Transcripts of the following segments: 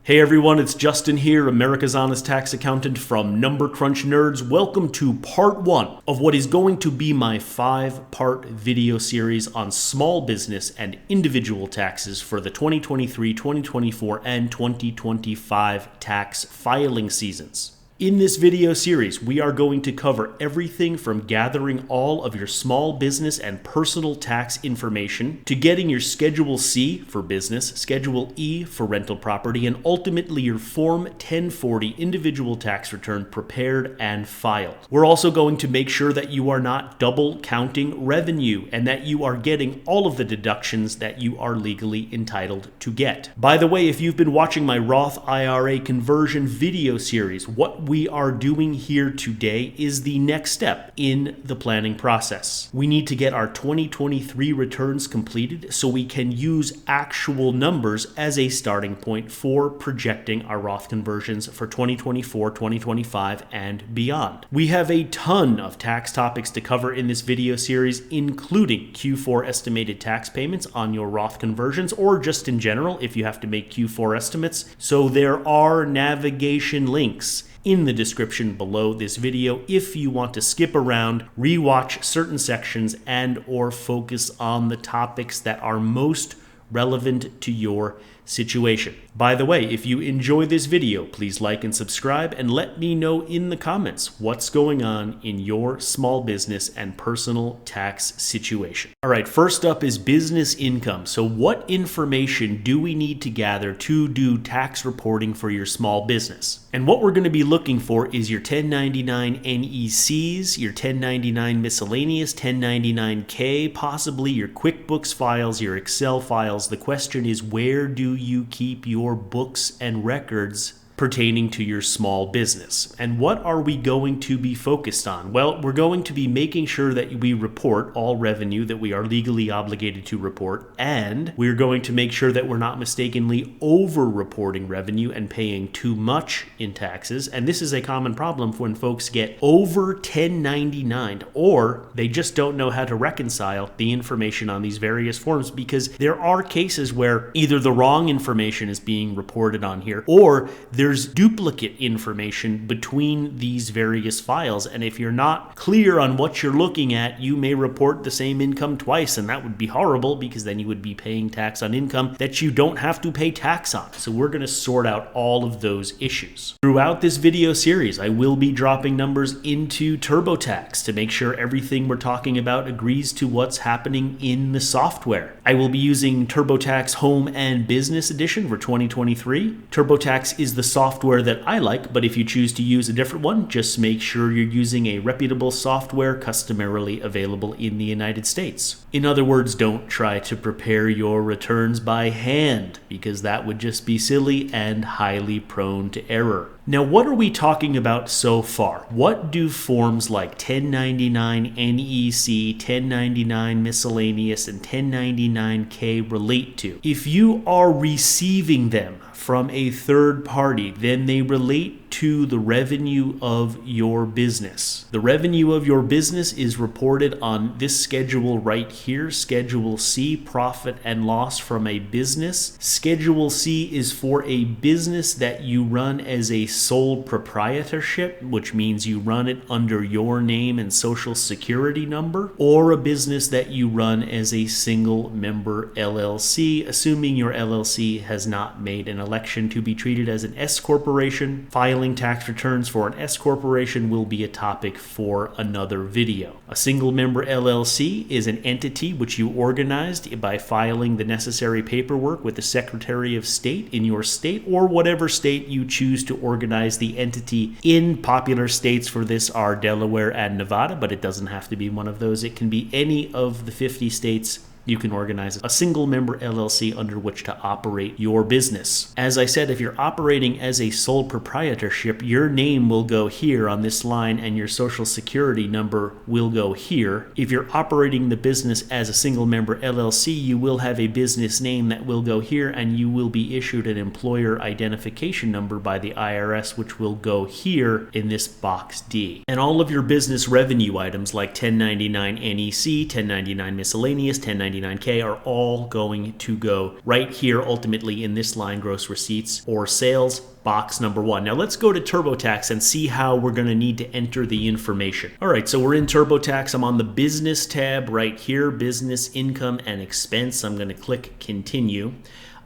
Hey everyone, it's Justin here, America's Honest Tax Accountant from Number Crunch Nerds. Welcome to part 1 of what is going to be my 5-part video series on small business and individual taxes for the 2023, 2024, and 2025 tax filing seasons. In this video series, we are going to cover everything from gathering all of your small business and personal tax information to getting your Schedule C for business, Schedule E for rental property, and ultimately your Form 1040 individual tax return prepared and filed. We're also going to make sure that you are not double counting revenue and that you are getting all of the deductions that you are legally entitled to get. By the way, if you've been watching my Roth IRA conversion video series, what we are doing here today is the next step in the planning process. We need to get our 2023 returns completed so we can use actual numbers as a starting point for projecting our Roth conversions for 2024, 2025, and beyond. We have a ton of tax topics to cover in this video series, including Q4 estimated tax payments on your Roth conversions, or just in general if you have to make Q4 estimates. So there are navigation links in the description below this video if you want to skip around, rewatch certain sections, and or focus on the topics that are most relevant to your situation. By the way, if you enjoy this video, please like and subscribe and let me know in the comments what's going on in your small business and personal tax situation. All right, first up is business income. So what information do we need to gather to do tax reporting for your small business? And what we're going to be looking for is your 1099 NECs, your 1099 miscellaneous, 1099K, possibly your QuickBooks files, your Excel files. The question is, where do you keep your books and records pertaining to your small business? And what are we going to be focused on? Well, we're going to be making sure that we report all revenue that we are legally obligated to report, and we're going to make sure that we're not mistakenly over-reporting revenue and paying too much in taxes. And this is a common problem when folks get over 1099 or they just don't know how to reconcile the information on these various forms, because there are cases where either the wrong information is being reported on here or there's duplicate information between these various files. And if you're not clear on what you're looking at, you may report the same income twice, and that would be horrible because then you would be paying tax on income that you don't have to pay tax on. So we're going to sort out all of those issues. Throughout this video series, I will be dropping numbers into TurboTax to make sure everything we're talking about agrees to what's happening in the software. I will be using TurboTax Home and Business Edition for 2023. TurboTax is the software that I like, but if you choose to use a different one, just make sure you're using a reputable software customarily available in the United States. In other words, don't try to prepare your returns by hand, because that would just be silly and highly prone to error. Now, what are we talking about so far? What do forms like 1099 NEC, 1099 miscellaneous, and 1099K relate to? If you are receiving them from a third party, then they relate to the revenue of your business. The revenue of your business is reported on this schedule right here, Schedule C, profit and loss from a business. Schedule C is for a business that you run as a sole proprietorship, which means you run it under your name and social security number, or a business that you run as a single member LLC, assuming your LLC has not made an election to be treated as an S corporation. Filing tax returns for an S corporation will be a topic for another video. A single member LLC is an entity which you organized by filing the necessary paperwork with the Secretary of State in your state, or whatever state you choose to organize the entity in. Popular states for this are Delaware and Nevada, but it doesn't have to be one of those. It can be any of the 50 states you can organize a single member LLC under which to operate your business. As I said, if you're operating as a sole proprietorship, your name will go here on this line and your social security number will go here. If you're operating the business as a single member LLC, you will have a business name that will go here, and you will be issued an employer identification number by the IRS, which will go here in this box D. And all of your business revenue items like 1099 NEC, 1099 miscellaneous, 1099 1099K are all going to go right here, ultimately in this line, gross receipts or sales, box number 1. Now let's go to TurboTax and see how we're going to need to enter the information. All right, so we're in TurboTax. I'm on the business tab right here, business income and expense. I'm going to click continue.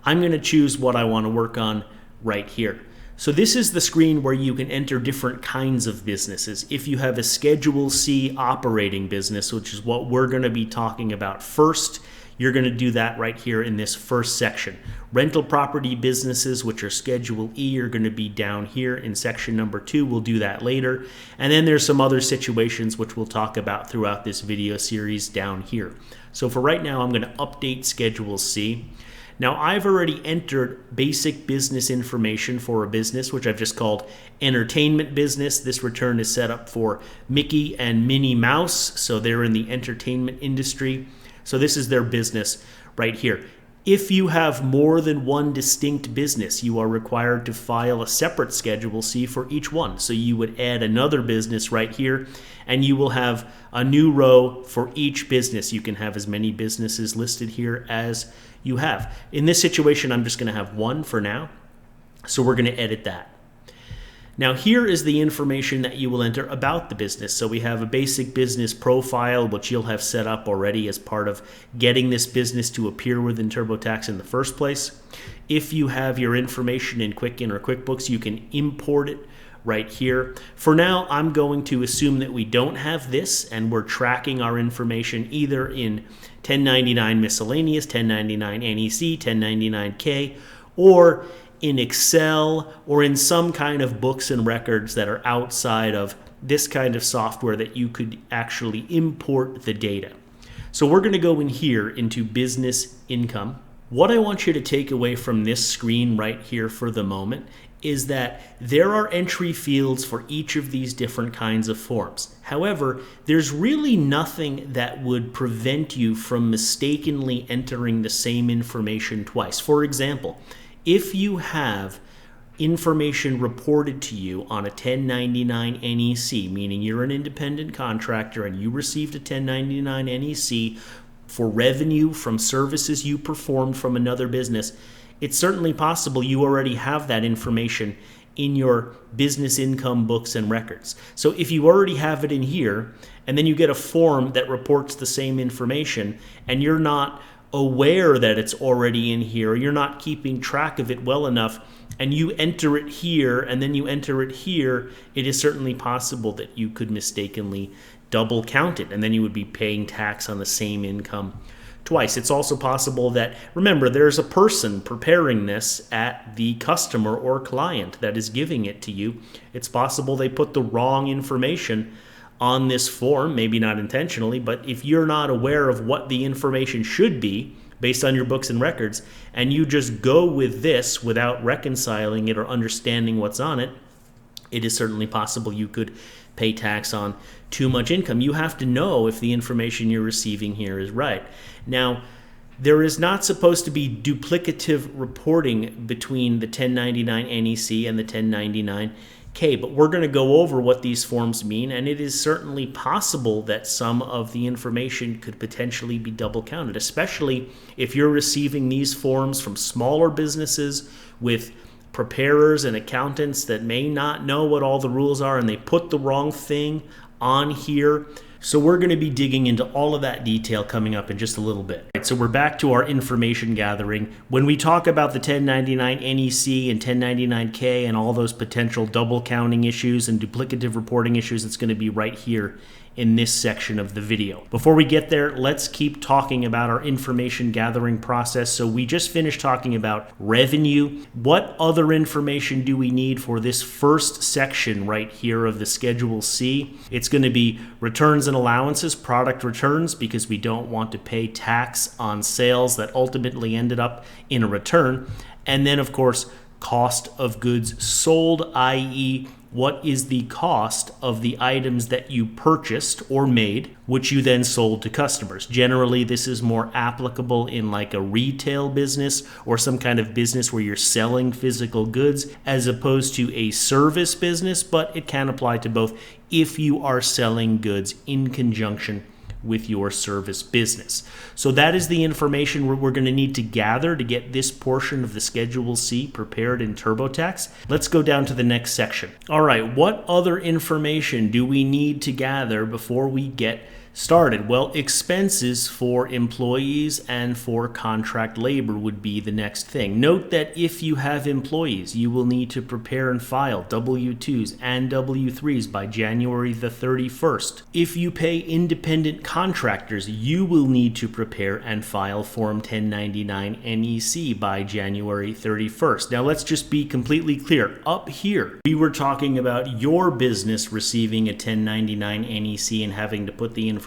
I'm going to choose what I want to work on right here. So this is the screen where you can enter different kinds of businesses. If you have a Schedule C operating business, which is what we're going to be talking about first, you're going to do that right here in this first section. Rental property businesses, which are Schedule E, are going to be down here in section number 2. We'll do that later. And then there's some other situations which we'll talk about throughout this video series down here. So for right now, I'm going to update Schedule C. Now, I've already entered basic business information for a business, which I've just called entertainment business. This return is set up for Mickey and Minnie Mouse, so they're in the entertainment industry. So this is their business right here. If you have more than one distinct business, you are required to file a separate Schedule C for each one. So you would add another business right here, and you will have a new row for each business. You can have as many businesses listed here as you have. In this situation, I'm just going to have one for now. So we're going to edit that. Now here is the information that you will enter about the business. So we have a basic business profile, which you'll have set up already as part of getting this business to appear within TurboTax in the first place. If you have your information in Quicken or QuickBooks, you can import it right here. For now, I'm going to assume that we don't have this and we're tracking our information either in 1099 miscellaneous, 1099 NEC, 1099K, or in Excel, or in some kind of books and records that are outside of this kind of software that you could actually import the data. So we're going to go in here into business income. What I want you to take away from this screen right here for the moment is that there are entry fields for each of these different kinds of forms. However, there's really nothing that would prevent you from mistakenly entering the same information twice. For example, if you have information reported to you on a 1099 NEC, meaning you're an independent contractor and you received a 1099 NEC for revenue from services you performed from another business, it's certainly possible you already have that information in your business income books and records. So if you already have it in here, and then you get a form that reports the same information, and you're not aware that it's already in here, you're not keeping track of it well enough, and you enter it here and then you enter it here, it is certainly possible that you could mistakenly double count it, and then you would be paying tax on the same income twice. It's also possible that, remember, there's a person preparing this at the customer or client that is giving it to you. It's possible they put the wrong information on this form, maybe not intentionally, but if you're not aware of what the information should be based on your books and records, and you just go with this without reconciling it or understanding what's on it, it is certainly possible you could pay tax on too much income. You have to know if the information you're receiving here is right. Now, there is not supposed to be duplicative reporting between the 1099 NEC and the 1099 K, but we're going to go over what these forms mean, and it is certainly possible that some of the information could potentially be double counted, especially if you're receiving these forms from smaller businesses with preparers and accountants that may not know what all the rules are and they put the wrong thing on here. So we're going to be digging into all of that detail coming up in just a little bit. Right, so we're back to our information gathering. When we talk about the 1099 NEC and 1099K and all those potential double counting issues and duplicative reporting issues, it's going to be right here in this section of the video. Before we get there, let's keep talking about our information gathering process. So we just finished talking about revenue. What other information do we need for this first section right here of the Schedule C? It's going to be returns and allowances, product returns, because we don't want to pay tax on sales that ultimately ended up in a return. And then, of course, cost of goods sold, i.e., what is the cost of the items that you purchased or made, which you then sold to customers. Generally, this is more applicable in like a retail business or some kind of business where you're selling physical goods as opposed to a service business, but it can apply to both if you are selling goods in conjunction with your service business. So that is the information we're going to need to gather to get this portion of the Schedule C prepared in TurboTax. Let's go down to the next section. All right, what other information do we need to gather before we get started? Well, expenses for employees and for contract labor would be the next thing. Note that if you have employees, you will need to prepare and file W-2s and W-3s by January the 31st. If you pay independent contractors, you will need to prepare and file Form 1099 NEC by January 31st. Now, let's just be completely clear. Up here, we were talking about your business receiving a 1099 NEC and having to put the information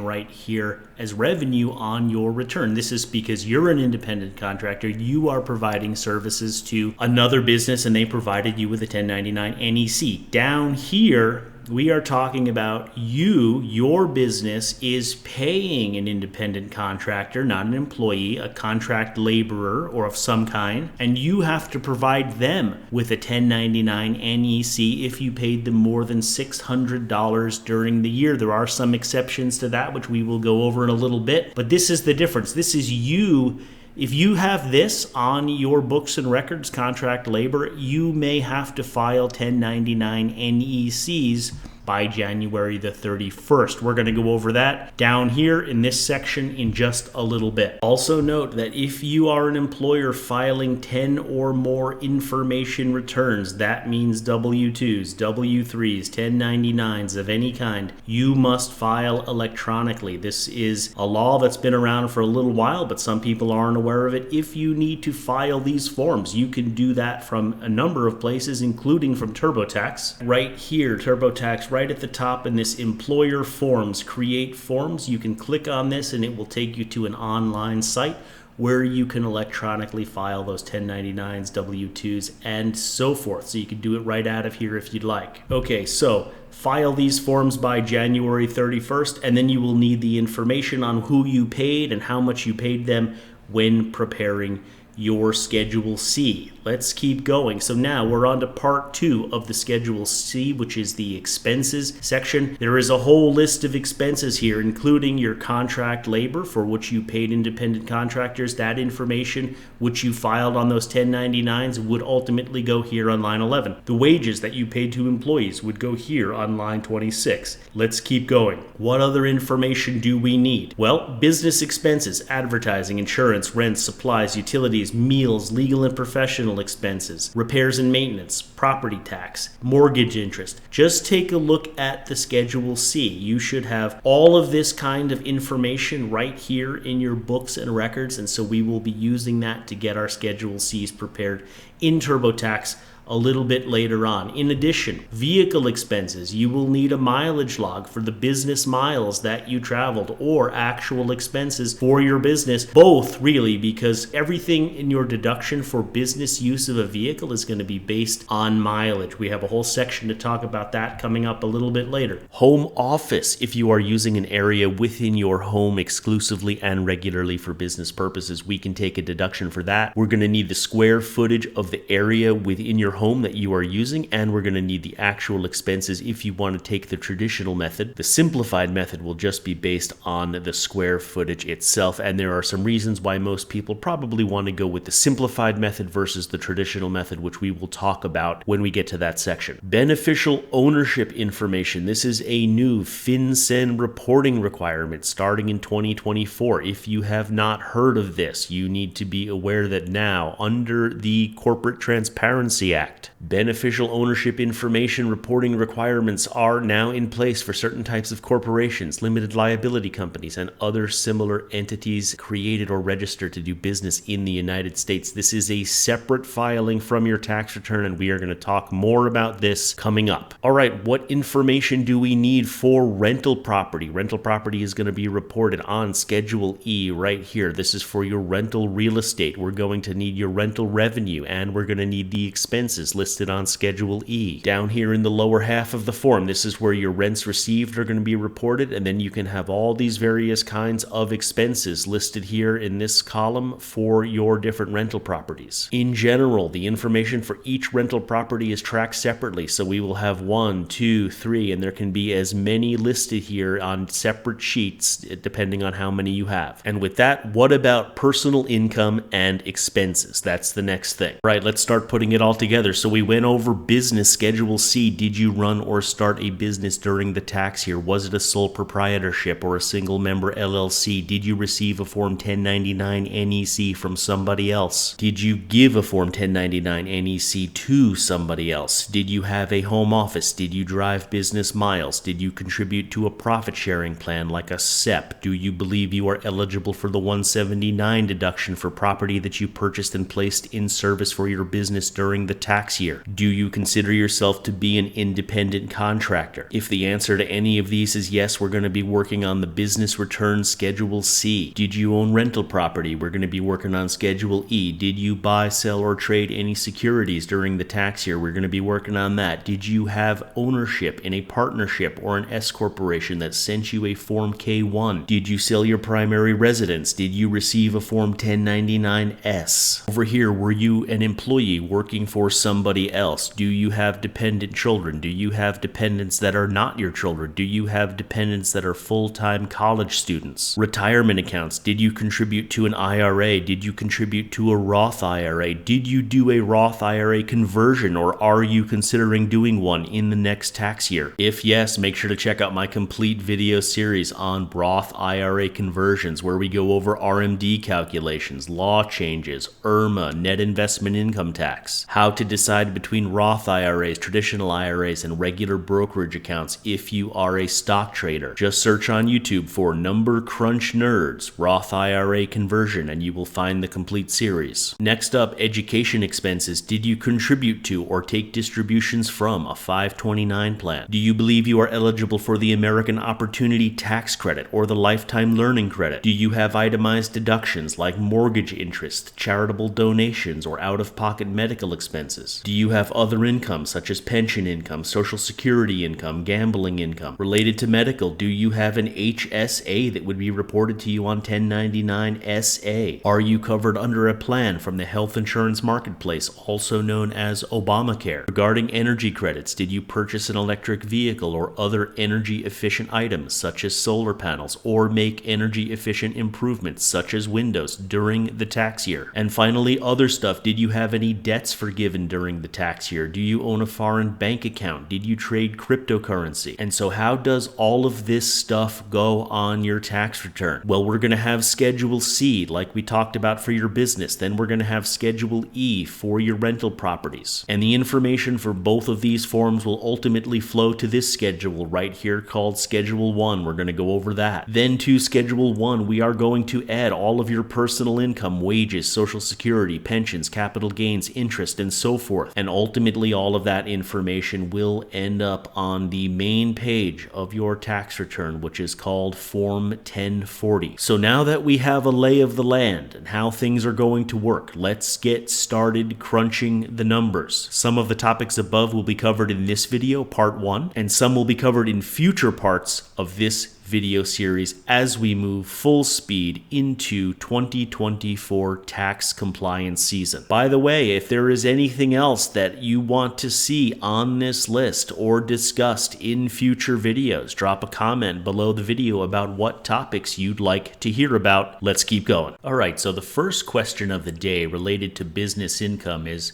right here as revenue on your return. This is because you're an independent contractor. You are providing services to another business and they provided you with a 1099 NEC. Down here, we are talking about your business is paying an independent contractor, not an employee, a contract laborer or of some kind, and you have to provide them with a 1099 NEC if you paid them more than $600 during the year. There are some exceptions to that, which we will go over in a little bit, but this is the difference. This is you. If you have this on your books and records, contract labor, you may have to file 1099 NECs by January the 31st. We're going to go over that down here in this section in just a little bit. Also note that if you are an employer filing 10 or more information returns, that means W-2s, W-3s, 1099s of any kind, you must file electronically. This is a law that's been around for a little while, but some people aren't aware of it. If you need to file these forms, you can do that from a number of places, including from TurboTax. Right here, TurboTax, right at the top in this employer forms, create forms, you can click on this and it will take you to an online site where you can electronically file those 1099s, W-2s, and so forth. So you can do it right out of here if you'd like. Okay, so file these forms by January 31st, and then you will need the information on who you paid and how much you paid them when preparing your Schedule C. Let's keep going. So now we're on to part 2 of the Schedule C, which is the expenses section. There is a whole list of expenses here, including your contract labor for which you paid independent contractors. That information which you filed on those 1099s would ultimately go here on line 11. The wages that you paid to employees would go here on line 26. Let's keep going. What other information do we need? Well, business expenses, advertising, insurance, rent, supplies, utilities, meals, legal and professional expenses, repairs and maintenance, property tax, mortgage interest. Just take a look at the Schedule C. You should have all of this kind of information right here in your books and records, and so we will be using that to get our Schedule Cs prepared in TurboTax a little bit later on. In addition, vehicle expenses, you will need a mileage log for the business miles that you traveled or actual expenses for your business, both really, because everything in your deduction for business use of a vehicle is going to be based on mileage. We have a whole section to talk about that coming up a little bit later. Home office, if you are using an area within your home exclusively and regularly for business purposes, we can take a deduction for that. We're going to need the square footage of the area within your home that you are using, and we're going to need the actual expenses if you want to take the traditional method. The simplified method will just be based on the square footage itself, and there are some reasons why most people probably want to go with the simplified method versus the traditional method, which we will talk about when we get to that section. Beneficial ownership information. This is a new FinCEN reporting requirement starting in 2024. If you have not heard of this, you need to be aware that now, under the Corporate Transparency Act, beneficial ownership information reporting requirements are now in place for certain types of corporations, limited liability companies, and other similar entities created or registered to do business in the United States. This is a separate filing from your tax return, and we are going to talk more about this coming up. All right, what information do we need for rental property? Rental property is going to be reported on Schedule E right here. This is for your rental real estate. We're going to need your rental revenue, and we're going to need the expenses expenses listed on Schedule E. Down here in the lower half of the form, this is where your rents received are going to be reported, and then you can have all these various kinds of expenses listed here in this column for your different rental properties. In general, the information for each rental property is tracked separately, so we will have 1, 2, 3, and there can be as many listed here on separate sheets depending on how many you have. And with that, what about personal income and expenses? That's the next thing. Right, let's start putting it all together. So we went over business Schedule C. Did you run or start a business during the tax year? Was it a sole proprietorship or a single member LLC? Did you receive a Form 1099 NEC from somebody else? Did you give a Form 1099 NEC to somebody else? Did you have a home office? Did you drive business miles? Did you contribute to a profit sharing plan like a SEP? Do you believe you are eligible for the 179 deduction for property that you purchased and placed in service for your business during the tax year? Do you consider yourself to be an independent contractor? If the answer to any of these is yes, we're going to be working on the business return Schedule C. Did you own rental property? We're going to be working on Schedule E. Did you buy, sell, or trade any securities during the tax year? We're going to be working on that. Did you have ownership in a partnership or an S corporation that sent you a Form K-1? Did you sell your primary residence? Did you receive a Form 1099-S? Over here, were you an employee working for somebody else? Do you have dependent children? Do you have dependents that are not your children? Do you have dependents that are full-time college students? Retirement accounts. Did you contribute to an IRA? Did you contribute to a Roth IRA? Did you do a Roth IRA conversion, or are you considering doing one in the next tax year? If yes, make sure to check out my complete video series on Roth IRA conversions, where we go over RMD calculations, law changes, IRMA, net investment income tax, how to decide between Roth IRAs, traditional IRAs, and regular brokerage accounts if you are a stock trader. Just search on YouTube for Number Crunch Nerds Roth IRA conversion and you will find the complete series. Next up, education expenses. Did you contribute to or take distributions from a 529 plan? Do you believe you are eligible for the American Opportunity Tax Credit or the Lifetime Learning Credit? Do you have itemized deductions like mortgage interest, charitable donations, or out-of-pocket medical expenses? Do you have other income such as pension income, Social Security income, gambling income? Related to medical, do you have an HSA that would be reported to you on 1099-SA? Are you covered under a plan from the health insurance marketplace, also known as Obamacare? Regarding energy credits, did you purchase an electric vehicle or other energy-efficient items such as solar panels, or make energy-efficient improvements such as windows during the tax year? And finally, other stuff. Did you have any debts forgiven during the tax year? Do you own a foreign bank account? Did you trade cryptocurrency? And so how does all of this stuff go on your tax return? Well, we're going to have Schedule C, like we talked about for your business. Then we're going to have Schedule E for your rental properties. And the information for both of these forms will ultimately flow to this schedule right here called Schedule 1. We're going to go over that. Then to Schedule 1, we are going to add all of your personal income, wages, Social Security, pensions, capital gains, interest, and so forth. And ultimately, all of that information will end up on the main page of your tax return, which is called Form 1040. So now that we have a lay of the land and how things are going to work, let's get started crunching the numbers. Some of the topics above will be covered in this video, part 1, and some will be covered in future parts of this video series as we move full speed into 2024 tax compliance season. By the way, if there is anything else that you want to see on this list or discussed in future videos, drop a comment below the video about what topics you'd like to hear about. Let's keep going. All right, so the first question of the day related to business income is,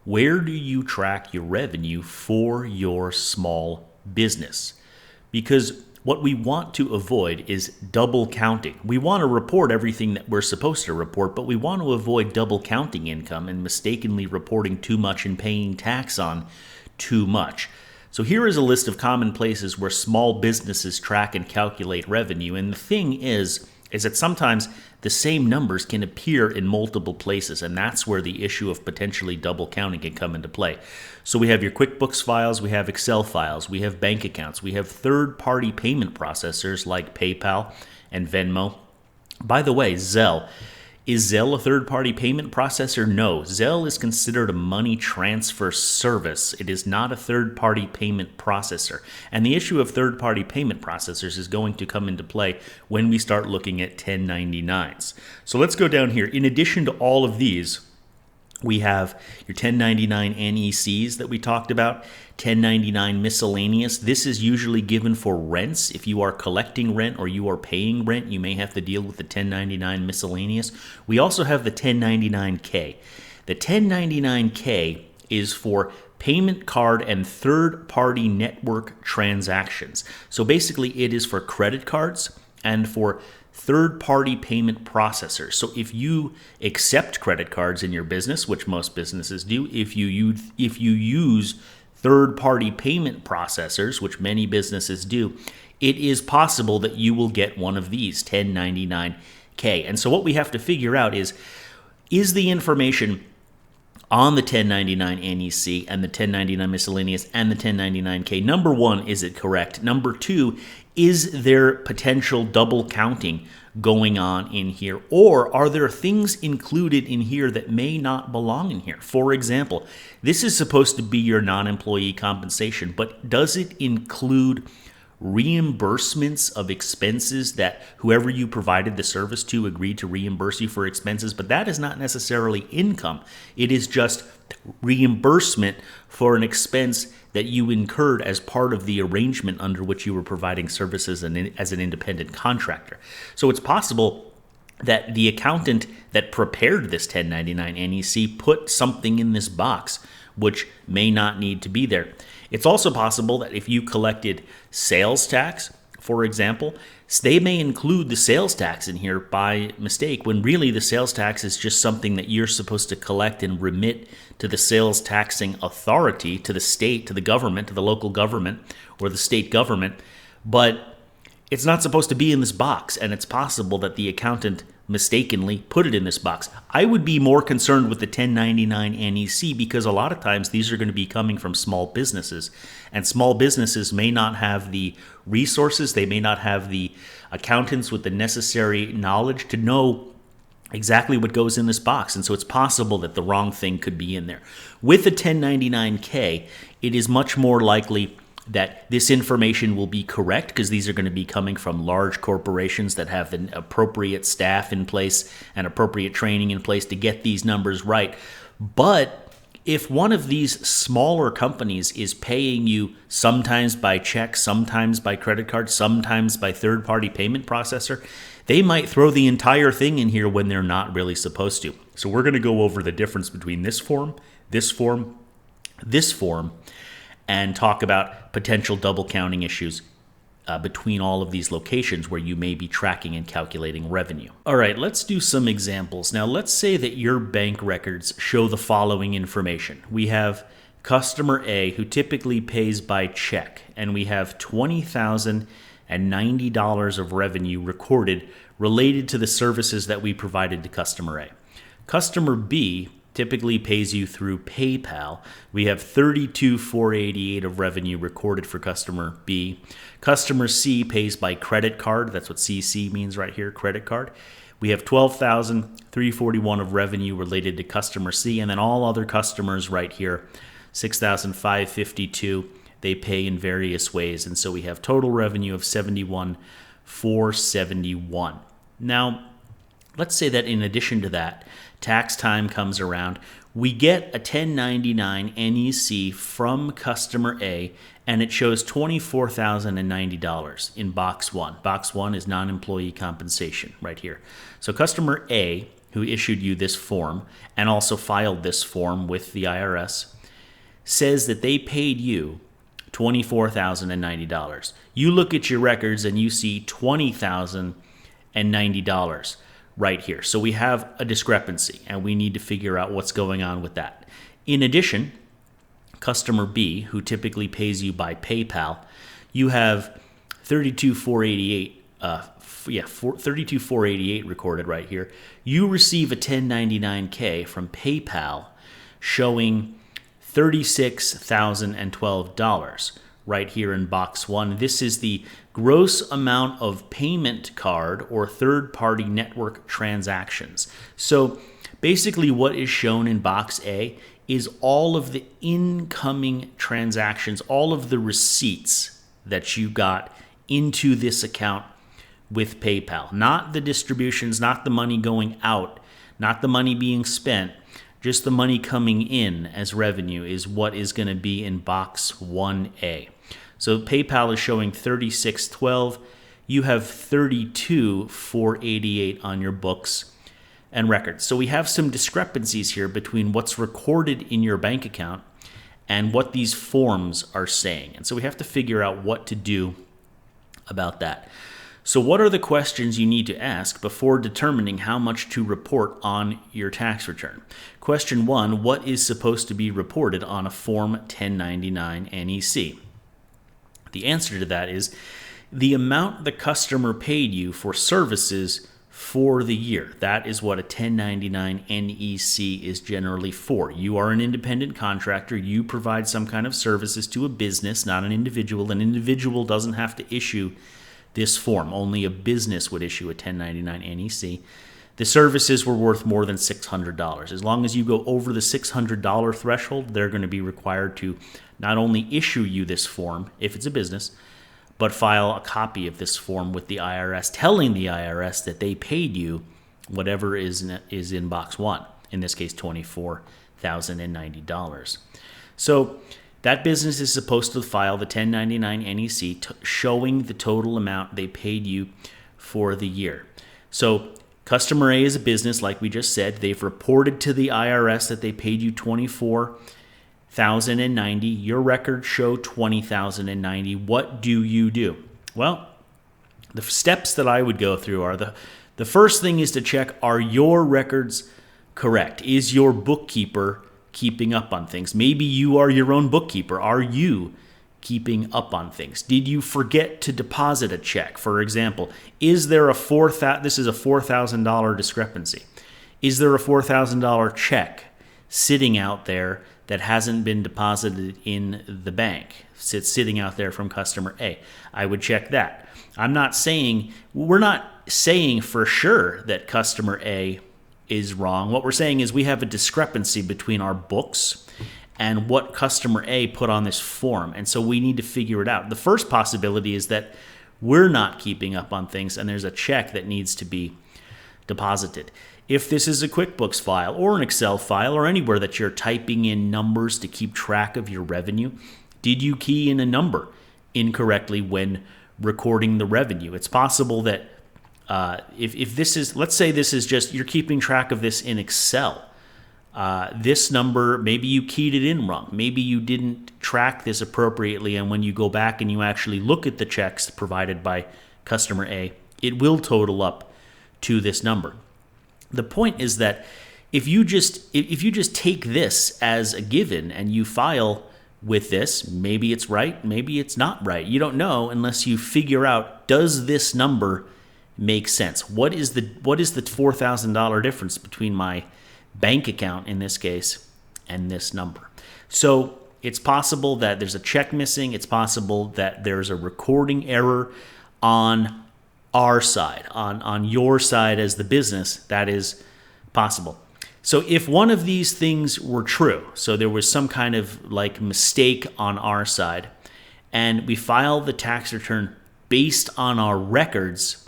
where do you track your revenue for your small business? Because what we want to avoid is double counting. We want to report everything that we're supposed to report, but we want to avoid double counting income and mistakenly reporting too much and paying tax on too much. So here is a list of common places where small businesses track and calculate revenue. And the thing is that sometimes the same numbers can appear in multiple places, and that's where the issue of potentially double counting can come into play. So we have your QuickBooks files, we have Excel files, we have bank accounts, we have third-party payment processors like PayPal and Venmo. By the way, Zelle Is Zelle a third-party payment processor? No. Zelle is considered a money transfer service. It is not a third-party payment processor. And the issue of third-party payment processors is going to come into play when we start looking at 1099s. So let's go down here. In addition to all of these, we have your 1099 NECs that we talked about, 1099 miscellaneous. This is usually given for rents. If you are collecting rent or you are paying rent, you may have to deal with the 1099 miscellaneous. We also have the 1099K. The 1099K is for payment card and third-party network transactions. So basically it is for credit cards and for third-party payment processors. So if you accept credit cards in your business, which most businesses do, if you use third-party payment processors, which many businesses do, it is possible that you will get one of these 1099K. And so what we have to figure out is the information on the 1099 NEC and the 1099 miscellaneous and the 1099K, number one, is it correct? Number two, is there potential double counting going on in here? Or are there things included in here that may not belong in here? For example, this is supposed to be your non-employee compensation, but does it include reimbursements of expenses that whoever you provided the service to agreed to reimburse you for expenses? But that is not necessarily income. It is just reimbursement for an expense that you incurred as part of the arrangement under which you were providing services as an independent contractor. So it's possible that the accountant that prepared this 1099 NEC put something in this box which may not need to be there. It's also possible that if you collected sales tax, for example, they may include the sales tax in here by mistake, when really the sales tax is just something that you're supposed to collect and remit to the sales taxing authority, to the state, to the government, to the local government or the state government. But it's not supposed to be in this box, and it's possible that the accountant mistakenly put it in this box. I would be more concerned with the 1099 NEC because a lot of times these are going to be coming from small businesses, and small businesses may not have the resources, they may not have the accountants with the necessary knowledge to know exactly what goes in this box, and so it's possible that the wrong thing could be in there. With the 1099K, it is much more likely that this information will be correct because these are going to be coming from large corporations that have the appropriate staff in place and appropriate training in place to get these numbers right. But if one of these smaller companies is paying you sometimes by check, sometimes by credit card, sometimes by third-party payment processor, they might throw the entire thing in here when they're not really supposed to. So we're going to go over the difference between this form, this form, this form, and talk about potential double counting issues between all of these locations where you may be tracking and calculating revenue. All right, let's do some examples. Now, let's say that your bank records show the following information. We have customer A who typically pays by check, and we have $20,090 of revenue recorded related to the services that we provided to customer A. Customer B typically pays you through PayPal. We have $32,488 of revenue recorded for customer B. Customer C pays by credit card. That's what CC means right here, credit card. We have $12,341 of revenue related to customer C, and then all other customers right here, $6,552. They pay in various ways, and so we have total revenue of $71,471. Now, let's say that in addition to that, tax time comes around, we get a 1099 NEC from customer A, and it shows $24,090 in box one. Box one is non-employee compensation right here. So customer A, who issued you this form and also filed this form with the IRS, says that they paid you $24,090. You look at your records and you see $20,090 right here. So we have a discrepancy, and we need to figure out what's going on with that. In addition, customer B, who typically pays you by PayPal, you have $32,488 recorded right here. You receive a 1099K from PayPal showing $36,012 right here in box 1. This is the gross amount of payment card or third-party network transactions. So basically what is shown in box A is all of the incoming transactions, all of the receipts that you got into this account with PayPal. Not the distributions, not the money going out, not the money being spent, just the money coming in as revenue is what is going to be in box 1A. So PayPal is showing 3612. You have 32,488 on your books and records. So we have some discrepancies here between what's recorded in your bank account and what these forms are saying. And so we have to figure out what to do about that. So what are the questions you need to ask before determining how much to report on your tax return? Question 1, what is supposed to be reported on a Form 1099 NEC? The answer to that is the amount the customer paid you for services for the year. That is what a 1099 NEC is generally for. You are an independent contractor. You provide some kind of services to a business, not an individual. An individual doesn't have to issue this form. Only a business would issue a 1099 NEC. The services were worth more than $600. As long as you go over the $600 threshold, they're going to be required to not only issue you this form, if it's a business, but file a copy of this form with the IRS, telling the IRS that they paid you whatever is in box 1, in this case $24,090. So that business is supposed to file the 1099 NEC showing the total amount they paid you for the year. So customer A is a business, like we just said. They've reported to the IRS that they paid you $24,090. Your records show $20,090. What do you do? Well, the steps that I would go through are the first thing is to check, are your records correct? Is your bookkeeper keeping up on things? Maybe you are your own bookkeeper. Are you keeping up on things? Did you forget to deposit a check? For example, is there this is a $4,000 discrepancy. Is there a $4,000 check sitting out there that hasn't been deposited in the bank? It's sitting out there from customer A. I would check that. We're not saying for sure that customer A is wrong. What we're saying is we have a discrepancy between our books and what customer A put on this form. And so we need to figure it out. The first possibility is that we're not keeping up on things and there's a check that needs to be deposited. If this is a QuickBooks file or an Excel file or anywhere that you're typing in numbers to keep track of your revenue, did you key in a number incorrectly when recording the revenue? It's possible that if this is, let's say this is just, you're keeping track of this in Excel. This number, maybe you keyed it in wrong. Maybe you didn't track this appropriately, and when you go back and you actually look at the checks provided by customer A, it will total up to this number. The point is that if you just take this as a given and you file with this, maybe it's right, maybe it's not right. You don't know unless you figure out, does this number make sense? What is the $4,000 difference between my bank account in this case and this number? So it's possible that there's a check missing. It's possible that there's a recording error on our side, on your side as the business. That is possible. So if one of these things were true, so there was some kind of like mistake on our side, and we filed the tax return based on our records,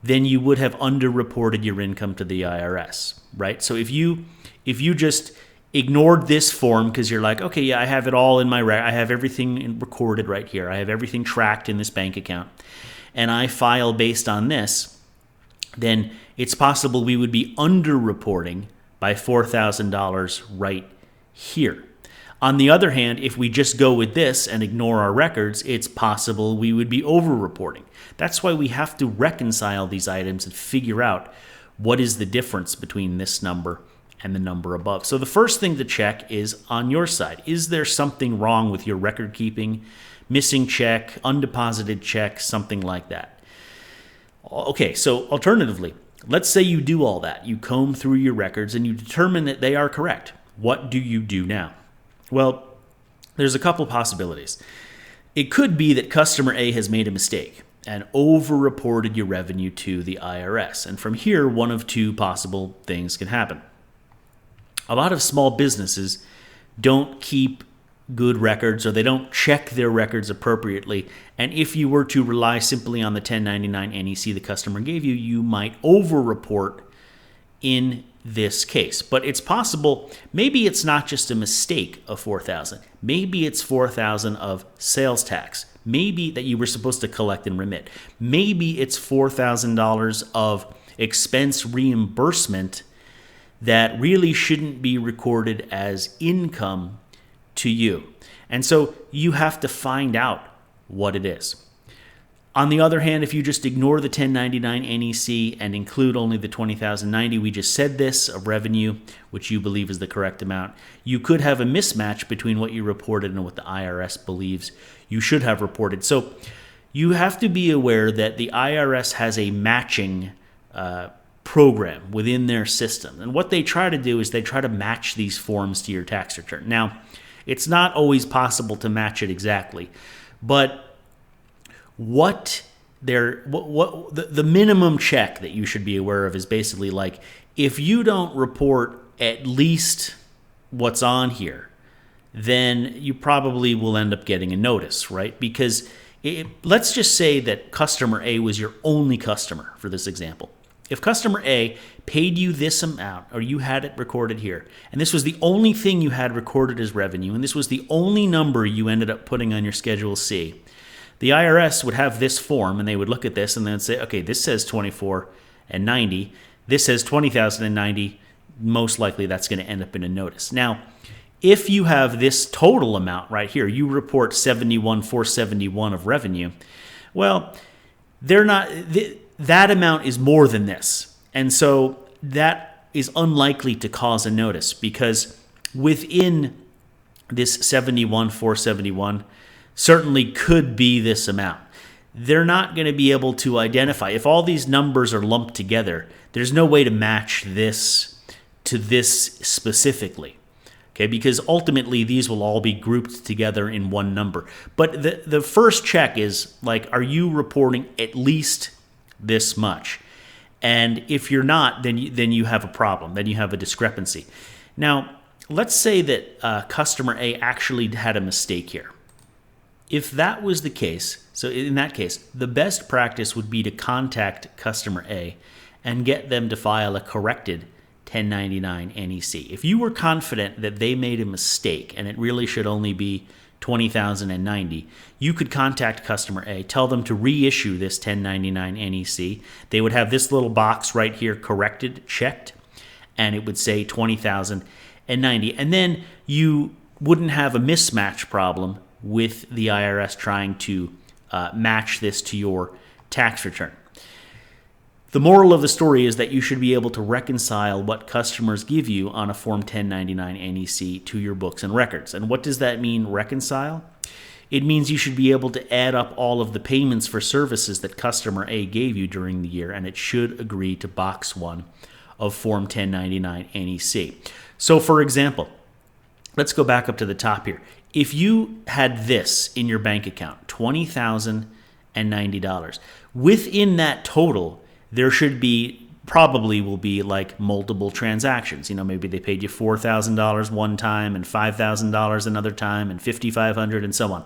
then you would have underreported your income to the IRS, right? So if you just ignored this form because you're like, okay, yeah, I have it all in my I have everything recorded right here. I have everything tracked in this bank account, and I file based on this, then it's possible we would be underreporting by $4,000 right here. On the other hand, if we just go with this and ignore our records, it's possible we would be over-reporting. That's why we have to reconcile these items and figure out what is the difference between this number and the number above. So the first thing to check is on your side. Is there something wrong with your record keeping? Missing check, undeposited check, something like that. Okay, so alternatively, let's say you do all that. You comb through your records and you determine that they are correct. What do you do now? Well, there's a couple possibilities. It could be that customer A has made a mistake and over-reported your revenue to the IRS. And from here, one of two possible things can happen. A lot of small businesses don't keep good records, or they don't check their records appropriately. And if you were to rely simply on the 1099 NEC the customer gave you, you might over-report in this case. But it's possible, maybe it's not just a mistake of $4,000. Maybe it's $4,000 of sales tax. Maybe that you were supposed to collect and remit. Maybe it's $4,000 of expense reimbursement that really shouldn't be recorded as income to you. And so you have to find out what it is. On the other hand, if you just ignore the 1099 NEC and include only the $20,090, we just said this, of revenue, which you believe is the correct amount, you could have a mismatch between what you reported and what the IRS believes you should have reported. So you have to be aware that the IRS has a matching program within their system. And what they try to do is they try to match these forms to your tax return. Now, it's not always possible to match it exactly, but the minimum check that you should be aware of is basically like, if you don't report at least what's on here, then you probably will end up getting a notice, right? Because let's just say that customer A was your only customer for this example. If customer A paid you this amount, or you had it recorded here, and this was the only thing you had recorded as revenue, and this was the only number you ended up putting on your Schedule C, the IRS would have this form, and they would look at this and then say, okay, this says $24,090. This says $20,090. Most likely that's going to end up in a notice. Now, if you have this total amount right here, you report $71,471 of revenue. Well, that amount is more than this, and so that is unlikely to cause a notice, because within this $71,471 certainly could be this amount. They're not going to be able to identify. If all these numbers are lumped together, there's no way to match this to this specifically. Okay, because ultimately these will all be grouped together in one number. But the first check is like, are you reporting at least this much? And if you're not, then you have a problem. Then you have a discrepancy. Now, let's say that customer A actually had a mistake here. If that was the case, so in that case, the best practice would be to contact customer A and get them to file a corrected 1099 NEC. If you were confident that they made a mistake and it really should only be $20,090, you could contact customer A, tell them to reissue this 1099 NEC. They would have this little box right here, corrected, checked, and it would say $20,090. And then you wouldn't have a mismatch problem with the IRS trying to match this to your tax return. The moral of the story is that you should be able to reconcile what customers give you on a Form 1099 NEC to your books and records. And what does that mean, reconcile? It means you should be able to add up all of the payments for services that customer A gave you during the year, and it should agree to Box 1 of Form 1099 NEC. So, for example, let's go back up to the top here. If you had this in your bank account, $20,090, within that total, there should be, probably will be like multiple transactions. You know, maybe they paid you $4,000 one time and $5,000 another time and $5,500 and so on.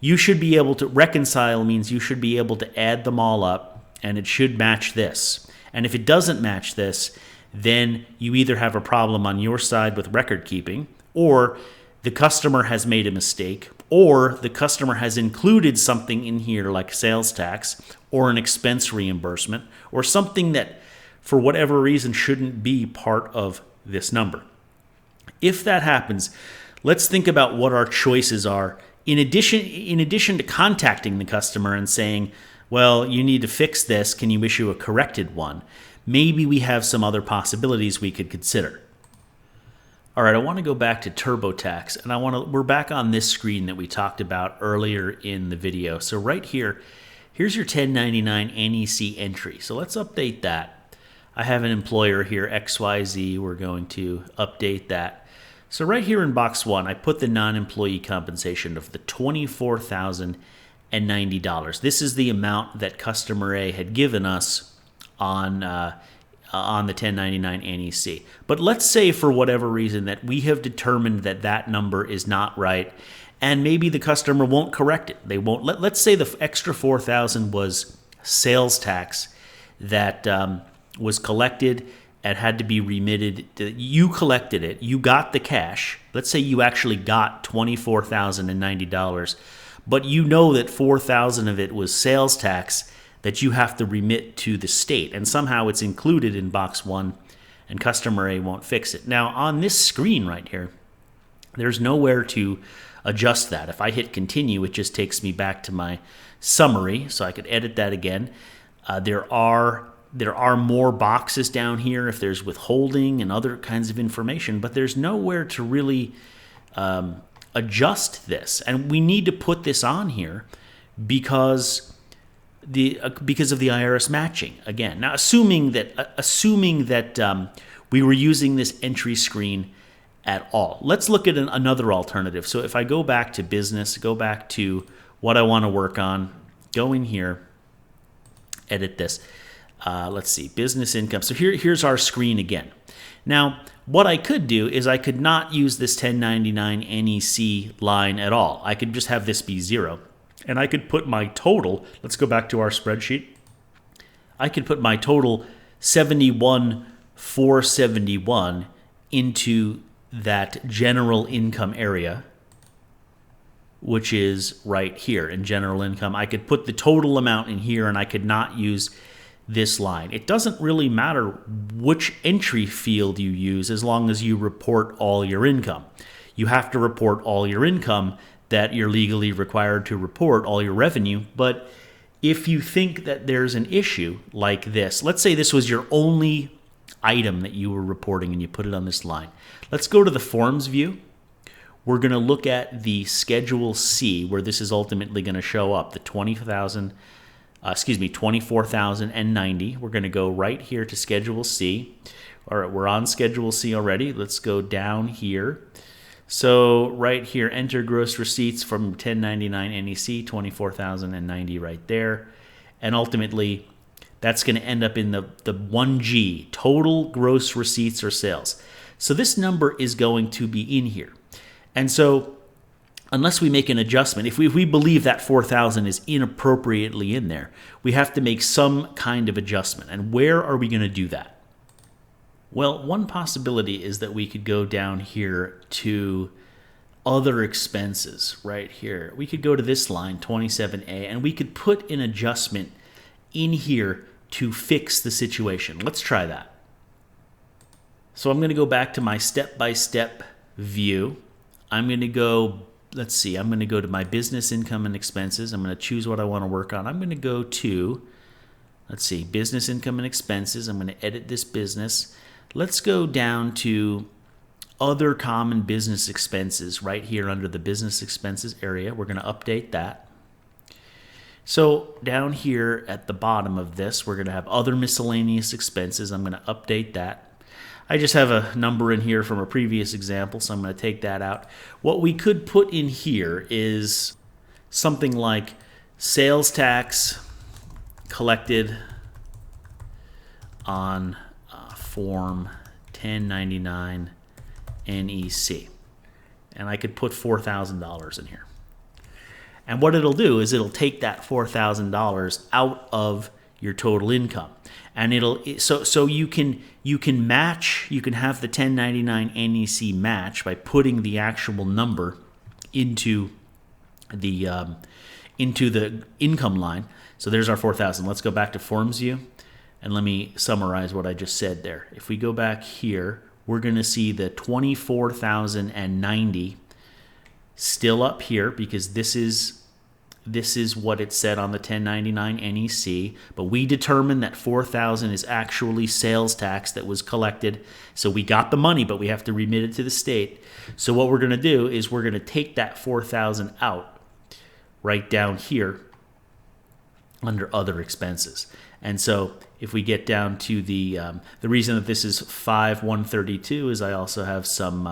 You should be able to reconcile, means you should be able to add them all up, and it should match this. And if it doesn't match this, then you either have a problem on your side with record keeping, or the customer has made a mistake, or the customer has included something in here like sales tax or an expense reimbursement or something that for whatever reason shouldn't be part of this number. If that happens, let's think about what our choices are. In addition to contacting the customer and saying, well, you need to fix this, can you issue a corrected one? Maybe we have some other possibilities we could consider. All right, I want to go back to TurboTax, and we're back on this screen that we talked about earlier in the video. So right here, here's your 1099 NEC entry. So let's update that. I have an employer here, XYZ. We're going to update that. So right here in box 1, I put the non-employee compensation of the $24,090. This is the amount that customer A had given us on the 1099 NEC. But let's say for whatever reason that we have determined that that number is not right, and maybe the customer won't correct it. They won't. Let's say the extra $4,000 was sales tax that was collected and had to be remitted. You collected it. You got the cash. Let's say you actually got $24,090, but you know that $4,000 of it was sales tax that you have to remit to the state, and somehow it's included in box 1, and customer A won't fix it. Now, on this screen right here, there's nowhere to adjust that. If I hit continue, it just takes me back to my summary, so I could edit that again. There are more boxes down here if there's withholding and other kinds of information, but there's nowhere to really adjust this. And we need to put this on here because of the IRS matching again. Now, assuming that we were using this entry screen at all, let's look at another alternative. So if I go back to business, go back to what I want to work on, go in here, edit this. Let's see, business income. So here's our screen again. Now, what I could do is I could not use this 1099 NEC line at all. I could just have this be 0. And I could put my total, let's go back to our spreadsheet. I could put my total 71,471 into that general income area, which is right here in general income. I could put the total amount in here, and I could not use this line. It doesn't really matter which entry field you use as long as you report all your income. You have to report all your income that you're legally required to report, all your revenue. But if you think that there's an issue like this, let's say this was your only item that you were reporting and you put it on this line. Let's go to the forms view. We're going to look at the Schedule C, where this is ultimately going to show up, the 24,090. We're going to go right here to Schedule C. All right, we're on Schedule C already. Let's go down here. So right here, enter gross receipts from 1099 NEC, 24,090 right there. And ultimately, that's going to end up in the 1G, total gross receipts or sales. So this number is going to be in here. And so unless we make an adjustment, if we believe that 4,000 is inappropriately in there, we have to make some kind of adjustment. And where are we going to do that? Well, one possibility is that we could go down here to other expenses right here. We could go to this line, 27A, and we could put an adjustment in here to fix the situation. Let's try that. So I'm going to go back to my step-by-step view. I'm going to go, let's see, I'm going to go to my business income and expenses. I'm going to choose what I want to work on. I'm going to go to, let's see, business income and expenses. I'm going to edit this business. Let's go down to other common business expenses right here under the business expenses area. We're going to update that. So down here at the bottom of this, we're going to have other miscellaneous expenses. I'm going to update that. I just have a number in here from a previous example, so I'm going to take that out. What we could put in here is something like sales tax collected on Form 1099 NEC. And I could put $4,000 in here. And what it'll do is it'll take that $4,000 out of your total income. And so you can match, you can have the 1099 NEC match by putting the actual number into the income line. So there's our 4,000. Let's go back to Forms View, and let me summarize what I just said there. If we go back here, we're going to see the 24,090 still up here because this is what it said on the 1099 NEC, but we determined that 4,000 is actually sales tax that was collected. So we got the money, but we have to remit it to the state. So what we're going to do is we're going to take that 4,000 out right down here under other expenses. And so if we get down to the reason that this is 5,132 is I also have some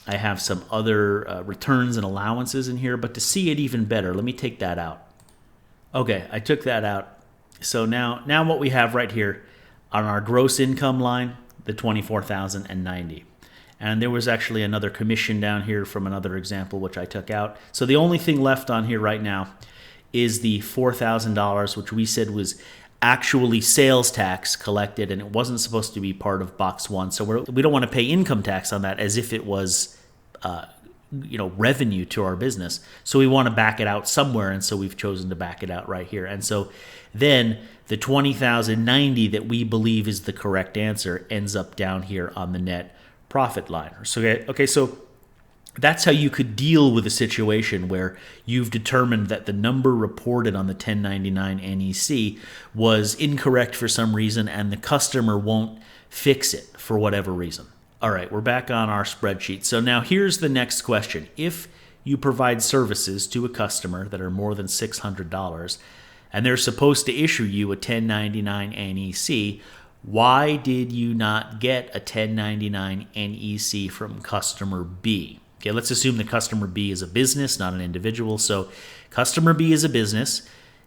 I have some other returns and allowances in here, but to see it even better, let me take that out. Okay, I took that out. So now what we have right here on our gross income line, the $24,090. And there was actually another commission down here from another example, which I took out. So the only thing left on here right now is the $4,000, which we said was actually sales tax collected, and it wasn't supposed to be part of box one. So we don't want to pay income tax on that as if it was revenue to our business. So we want to back it out somewhere, and so we've chosen to back it out right here. And so then the $20,090 that we believe is the correct answer ends up down here on the net profit line. So that's how you could deal with a situation where you've determined that the number reported on the 1099 NEC was incorrect for some reason and the customer won't fix it for whatever reason. All right, we're back on our spreadsheet. So now here's the next question. If you provide services to a customer that are more than $600 and they're supposed to issue you a 1099 NEC, why did you not get a 1099 NEC from customer B? Okay, let's assume that customer B is a business, not an individual. So customer B is a business.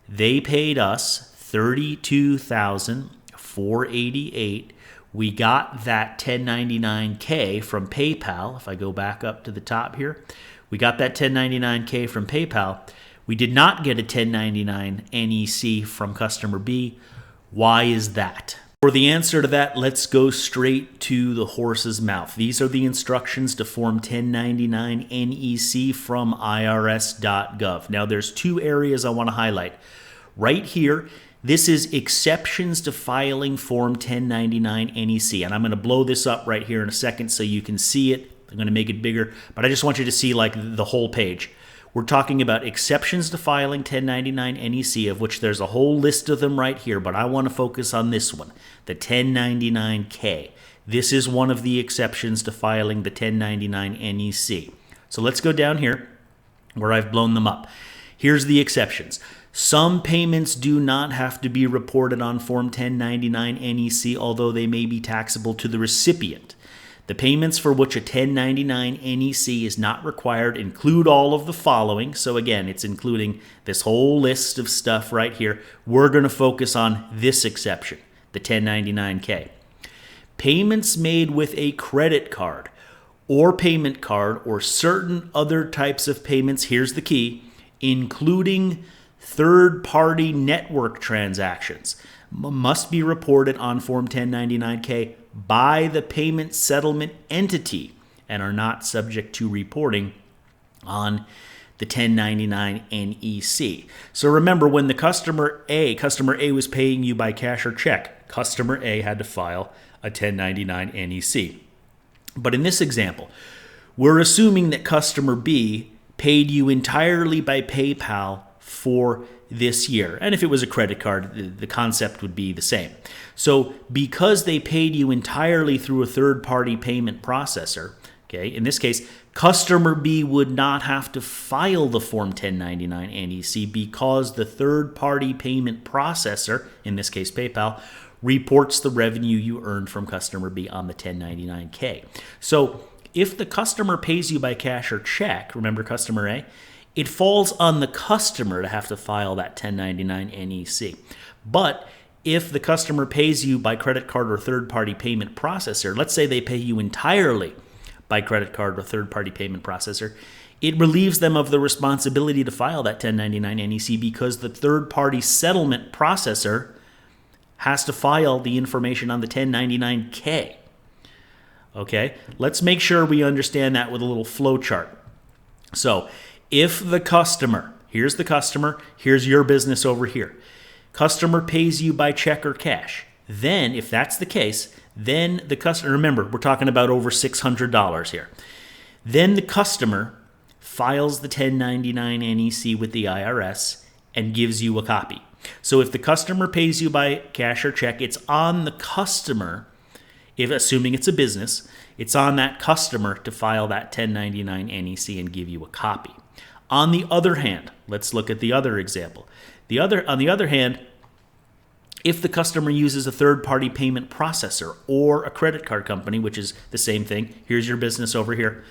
They paid us $32,488. We got that 1099K from PayPal. If I go back up to the top here, we got that 1099K from PayPal. We did not get a 1099 NEC from customer B. Why is that? For the answer to that, let's go straight to the horse's mouth. These are the instructions to Form 1099 NEC from IRS.gov. Now, there's two areas I want to highlight. Right here, this is exceptions to filing Form 1099 NEC. And I'm going to blow this up right here in a second so you can see it. I'm going to make it bigger, but I just want you to see like the whole page. We're talking about exceptions to filing 1099 NEC, of which there's a whole list of them right here, but I want to focus on this one, the 1099K. This is one of the exceptions to filing the 1099 NEC. So let's go down here where I've blown them up. Here's the exceptions. Some payments do not have to be reported on Form 1099 NEC, although they may be taxable to the recipient. The payments for which a 1099 NEC is not required include all of the following. So again, it's including this whole list of stuff right here. We're going to focus on this exception, the 1099K. Payments made with a credit card or payment card or certain other types of payments, here's the key, including third-party network transactions, must be reported on Form 1099K by the payment settlement entity and are not subject to reporting on the 1099 NEC. So remember, when the customer A was paying you by cash or check, customer A had to file a 1099 NEC. But in this example, we're assuming that customer B paid you entirely by PayPal for this year. And if it was a credit card, the concept would be the same. So because they paid you entirely through a third-party payment processor, okay, in this case, customer B would not have to file the Form 1099 NEC because the third-party payment processor, in this case PayPal, reports the revenue you earned from customer B on the 1099K. So if the customer pays you by cash or check, remember customer A, it falls on the customer to have to file that 1099 NEC. But if the customer pays you by credit card or third-party payment processor, let's say they pay you entirely by credit card or third-party payment processor, it relieves them of the responsibility to file that 1099 NEC because the third-party settlement processor has to file the information on the 1099K. Okay, let's make sure we understand that with a little flow chart. So if the customer, here's the customer, here's your business over here. Customer pays you by check or cash. Then, if that's the case, then the customer, remember, we're talking about over $600 here. Then the customer files the 1099 NEC with the IRS and gives you a copy. So if the customer pays you by cash or check, it's on the customer, if assuming it's a business, it's on that customer to file that 1099 NEC and give you a copy. On the other hand, let's look at the other example. On the other hand, if the customer uses a third-party payment processor or a credit card company, which is the same thing, here's your business over here,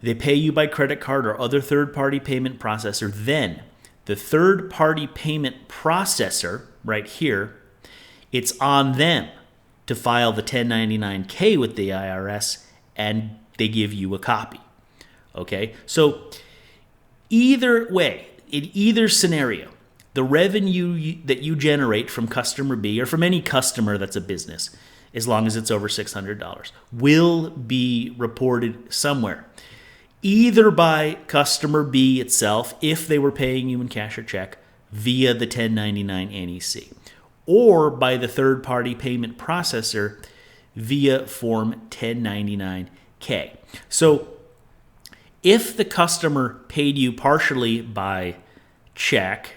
They pay you by credit card or other third-party payment processor. Then the third-party payment processor, right here, it's on them to file the 1099-K with the IRS, and they give you a copy. Okay? So either way, in either scenario, the revenue that you generate from customer B or from any customer that's a business, as long as it's over $600, will be reported somewhere. Either by customer B itself, if they were paying you in cash or check, via the 1099 NEC, or by the third-party payment processor via Form 1099-K. So if the customer paid you partially by check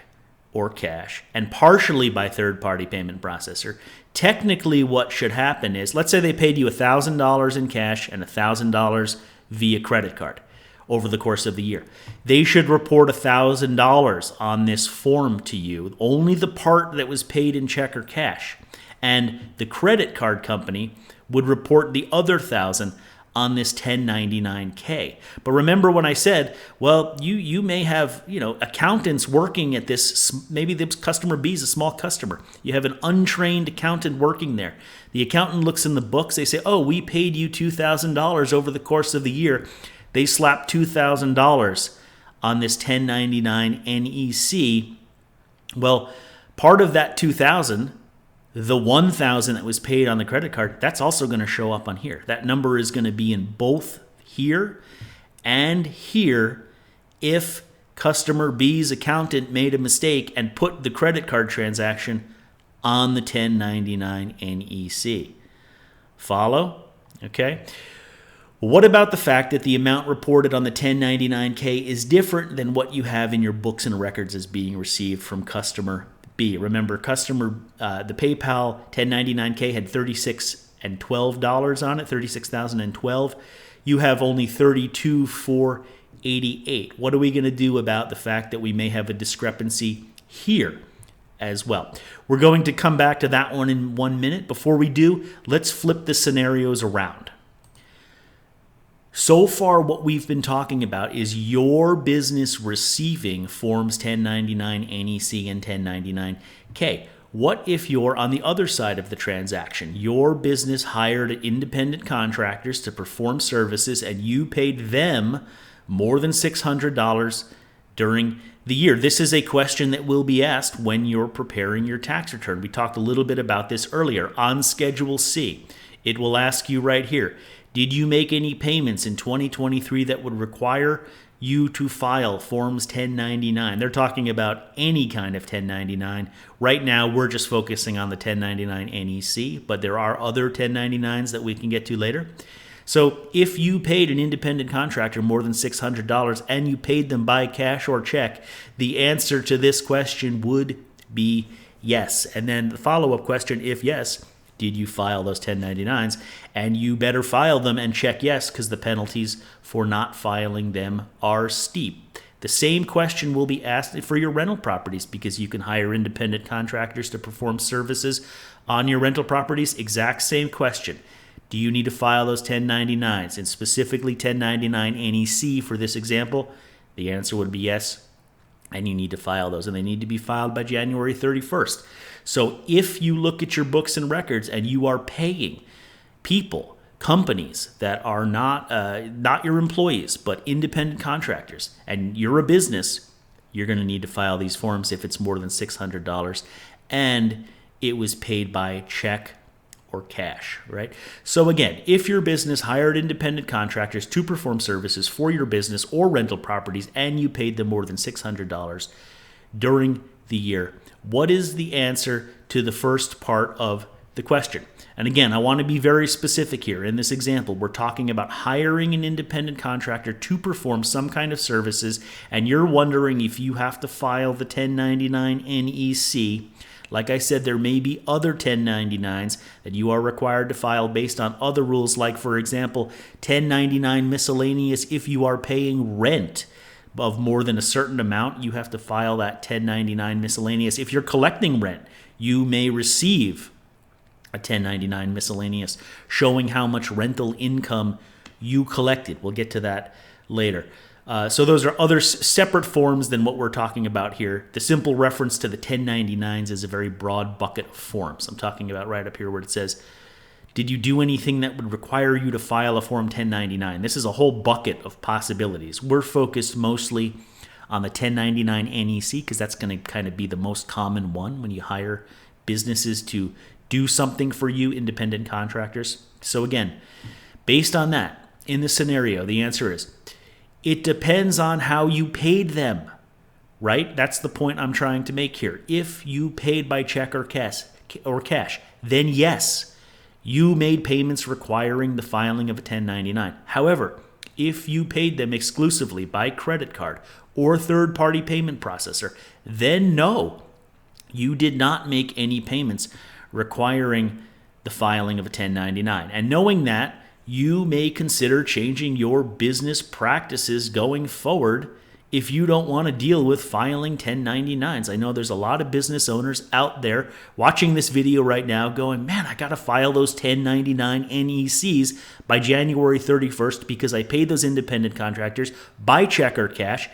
or cash and partially by third-party payment processor, technically what should happen is, let's say they paid you $1,000 in cash and $1,000 via credit card over the course of the year. They should report $1,000 on this form to you, only the part that was paid in check or cash. And the credit card company would report the other $1,000 on this 1099-K. But remember when I said, well, you may have, accountants working at this, maybe the customer B is a small customer. You have an untrained accountant working there. The accountant looks in the books, they say, oh, we paid you $2,000 over the course of the year. They slap $2,000 on this 1099 NEC. Well, part of that $2,000, the $1,000 that was paid on the credit card, that's also going to show up on here. That number is going to be in both here and here if customer B's accountant made a mistake and put the credit card transaction on the 1099 NEC. Follow? Okay. What about the fact that the amount reported on the 1099-K is different than what you have in your books and records as being received from customer B? Remember, the PayPal 1099-K had $36,012 on it, $36,012. You have only $32,488. What are we going to do about the fact that we may have a discrepancy here as well? We're going to come back to that one in 1 minute. Before we do, let's flip the scenarios around. So far, what we've been talking about is your business receiving Forms 1099 NEC and 1099-K. What if you're on the other side of the transaction? Your business hired independent contractors to perform services and you paid them more than $600 during the year. This is a question that will be asked when you're preparing your tax return. We talked a little bit about this earlier on Schedule C. It will ask you right here, did you make any payments in 2023 that would require you to file Forms 1099? They're talking about any kind of 1099. Right now, we're just focusing on the 1099 NEC, but there are other 1099s that we can get to later. So if you paid an independent contractor more than $600 and you paid them by cash or check, the answer to this question would be yes. And then the follow-up question, if yes, did you file those 1099s? And you better file them and check yes, because the penalties for not filing them are steep. The same question will be asked for your rental properties, because you can hire independent contractors to perform services on your rental properties. Exact same question. Do you need to file those 1099s, and specifically 1099 NEC for this example? The answer would be yes, and you need to file those, and they need to be filed by January 31st. So if you look at your books and records and you are paying people, companies that are not your employees, but independent contractors, and you're a business, you're going to need to file these forms if it's more than $600 and it was paid by check or cash, right? So again, if your business hired independent contractors to perform services for your business or rental properties and you paid them more than $600 during the year, what is the answer to the first part of the question? And again, I want to be very specific here. In this example, we're talking about hiring an independent contractor to perform some kind of services, and you're wondering if you have to file the 1099 NEC. Like I said, there may be other 1099s that you are required to file based on other rules, like, for example, 1099 miscellaneous. If you are paying rent of more than a certain amount, you have to file that 1099 miscellaneous. If you're collecting rent, you may receive a 1099 miscellaneous showing how much rental income you collected. We'll get to that later. So those are other separate forms than what we're talking about here. The simple reference to the 1099s is a very broad bucket of forms. I'm talking about right up here where it says, did you do anything that would require you to file a Form 1099? This is a whole bucket of possibilities. We're focused mostly on the 1099 NEC because that's going to kind of be the most common one when you hire businesses to do something for you, independent contractors. So again, based on that, in this scenario, the answer is, it depends on how you paid them, right? That's the point I'm trying to make here. If you paid by check or cash, then yes, you made payments requiring the filing of a 1099. However, if you paid them exclusively by credit card or third-party payment processor, then no, you did not make any payments requiring the filing of a 1099. And knowing that, you may consider changing your business practices going forward if you don't want to deal with filing 1099s. I know there's a lot of business owners out there watching this video right now going, man, I got to file those 1099 NECs by January 31st because I paid those independent contractors by check or cash.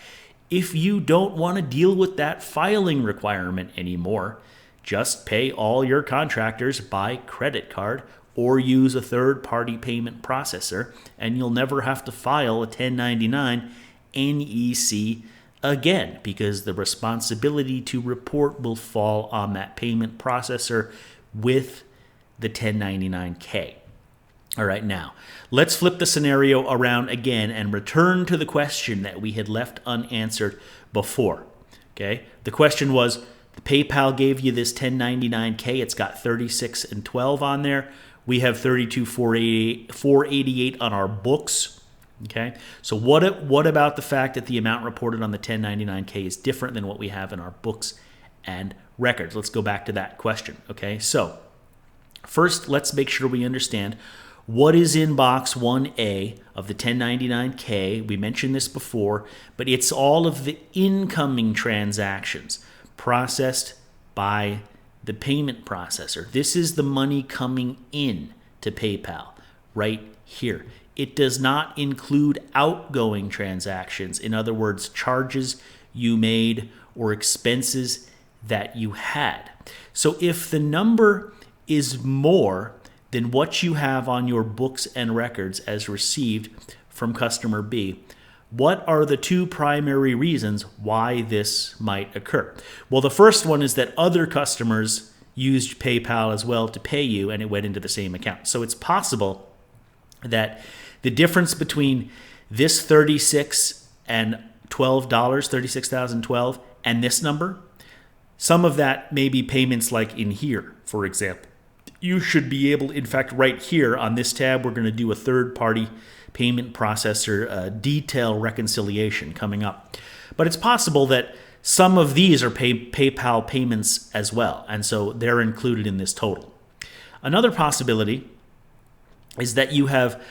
If you don't want to deal with that filing requirement anymore, just pay all your contractors by credit card or use a third-party payment processor, and you'll never have to file a 1099 NEC again because the responsibility to report will fall on that payment processor with the 1099K. All right, now, let's flip the scenario around again and return to the question that we had left unanswered before. Okay, the question was, PayPal gave you this 1099K. It's got 36 and 12 on there. We have 32,488 on our books. Okay, so what about the fact that the amount reported on the 1099K is different than what we have in our books and records? Let's go back to that question. Okay, so first, let's make sure we understand what is in box 1A of the 1099K. We mentioned this before, but it's all of the incoming transactions processed by the payment processor. This is the money coming in to PayPal right here. It does not include outgoing transactions. In other words, charges you made or expenses that you had. So if the number is more than what you have on your books and records as received from customer B, what are the two primary reasons why this might occur? Well, the first one is that other customers used PayPal as well to pay you, and it went into the same account. So it's possible that the difference between this $36 and $12, $36,012, and this number, some of that may be payments like in here, for example. You should be able, in fact, right here on this tab, we're going to do a third-party payment processor detail reconciliation coming up. But it's possible that some of these are PayPal payments as well, and so they're included in this total. Another possibility is that you have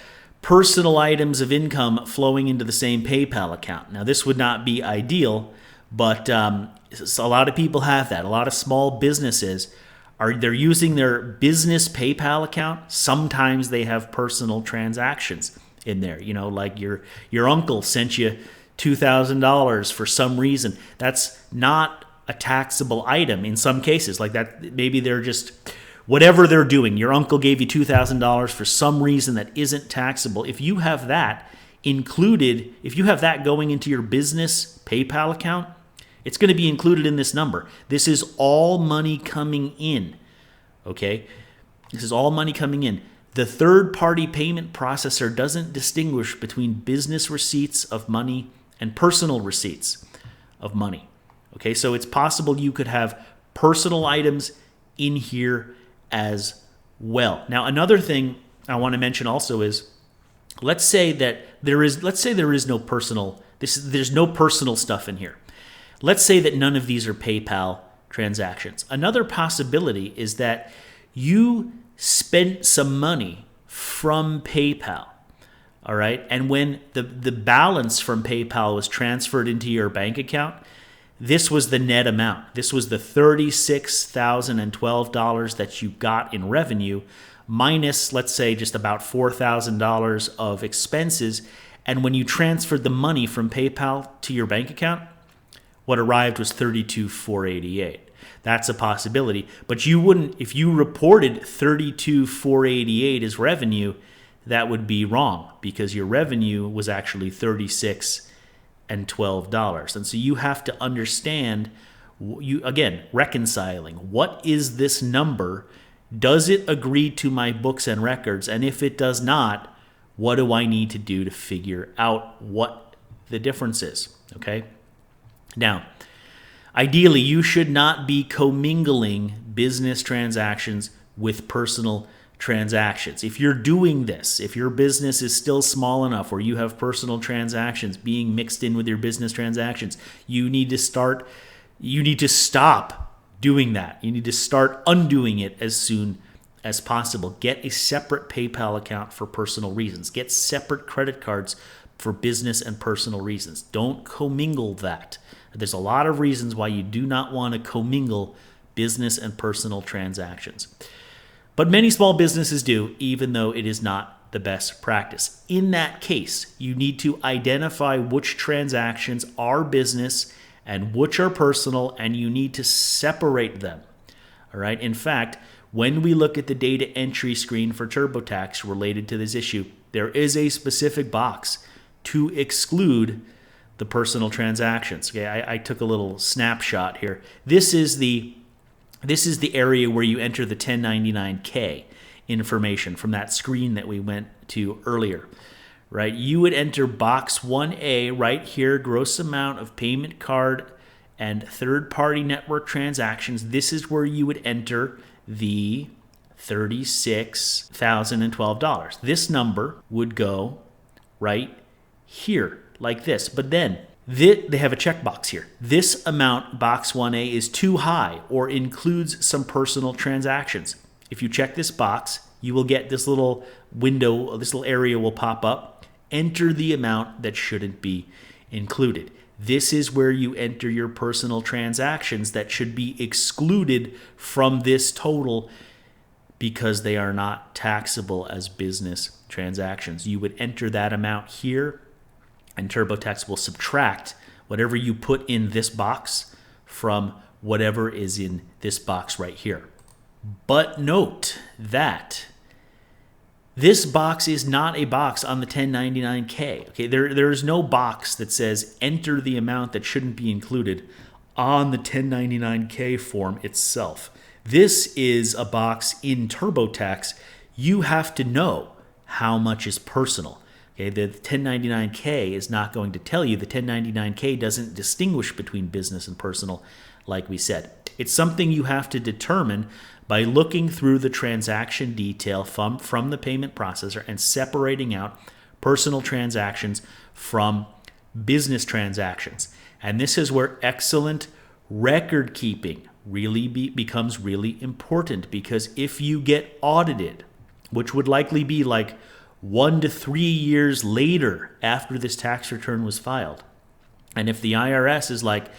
personal items of income flowing into the same PayPal account. Now, this would not be ideal, but a lot of people have that. A lot of small businesses they're using their business PayPal account. Sometimes they have personal transactions in there. You know, like your uncle sent you $2,000 for some reason. That's not a taxable item in some cases. Like that, maybe they're just whatever they're doing. Your uncle gave you $2,000 for some reason that isn't taxable. If you have that included, if you have that going into your business PayPal account, it's going to be included in this number. This is all money coming in, okay? This is all money coming in. The third-party payment processor doesn't distinguish between business receipts of money and personal receipts of money, okay? So it's possible you could have personal items in here as well. Now, another thing I want to mention also is, let's say there is no personal, there's no personal stuff in here. Let's say that none of these are PayPal transactions. Another possibility is that you spent some money from PayPal, all right? And when the balance from PayPal was transferred into your bank account, this was the net amount. This was the $36,012 that you got in revenue minus, let's say, just about $4,000 of expenses. And when you transferred the money from PayPal to your bank account, what arrived was $32,488. That's a possibility. But you wouldn't, if you reported $32,488 as revenue, that would be wrong because your revenue was actually $36,012. And so you have to understand, again, reconciling. What is this number? Does it agree to my books and records? And if it does not, what do I need to do to figure out what the difference is? Okay. Now, ideally, you should not be commingling business transactions with personal transactions. If you're doing this, if your business is still small enough where you have personal transactions being mixed in with your business transactions, you need to stop doing that. You need to start undoing it as soon as possible. Get a separate PayPal account for personal reasons. Get separate credit cards for business and personal reasons. Don't commingle that. There's a lot of reasons why you do not want to commingle business and personal transactions. But many small businesses do, even though it is not the best practice. In that case, you need to identify which transactions are business and which are personal, and you need to separate them. All right. In fact, when we look at the data entry screen for TurboTax related to this issue, there is a specific box to exclude the personal transactions. Okay, I took a little snapshot here. This is the area where you enter the 1099K information from that screen that we went to earlier, right? You would enter box 1A right here, gross amount of payment card and third-party network transactions. This is where you would enter the $36,012. This number would go right here, like this. But then they have a checkbox here. This amount, box 1A, is too high or includes some personal transactions. If you check this box, you will get this little window, this little area will pop up. Enter the amount that shouldn't be included. This is where you enter your personal transactions that should be excluded from this total because they are not taxable as business transactions. You would enter that amount here, and TurboTax will subtract whatever you put in this box from whatever is in this box right here. But note that this box is not a box on the 1099K. Okay, there is no box that says enter the amount that shouldn't be included on the 1099K form itself. This is a box in TurboTax. You have to know how much is personal. Okay, the 1099K is not going to tell you. The 1099K doesn't distinguish between business and personal, like we said. It's something you have to determine by looking through the transaction detail from the payment processor and separating out personal transactions from business transactions. And this is where excellent record keeping really becomes really important, because if you get audited, which would likely be like 1 to 3 years later after this tax return was filed, and if the IRS is like,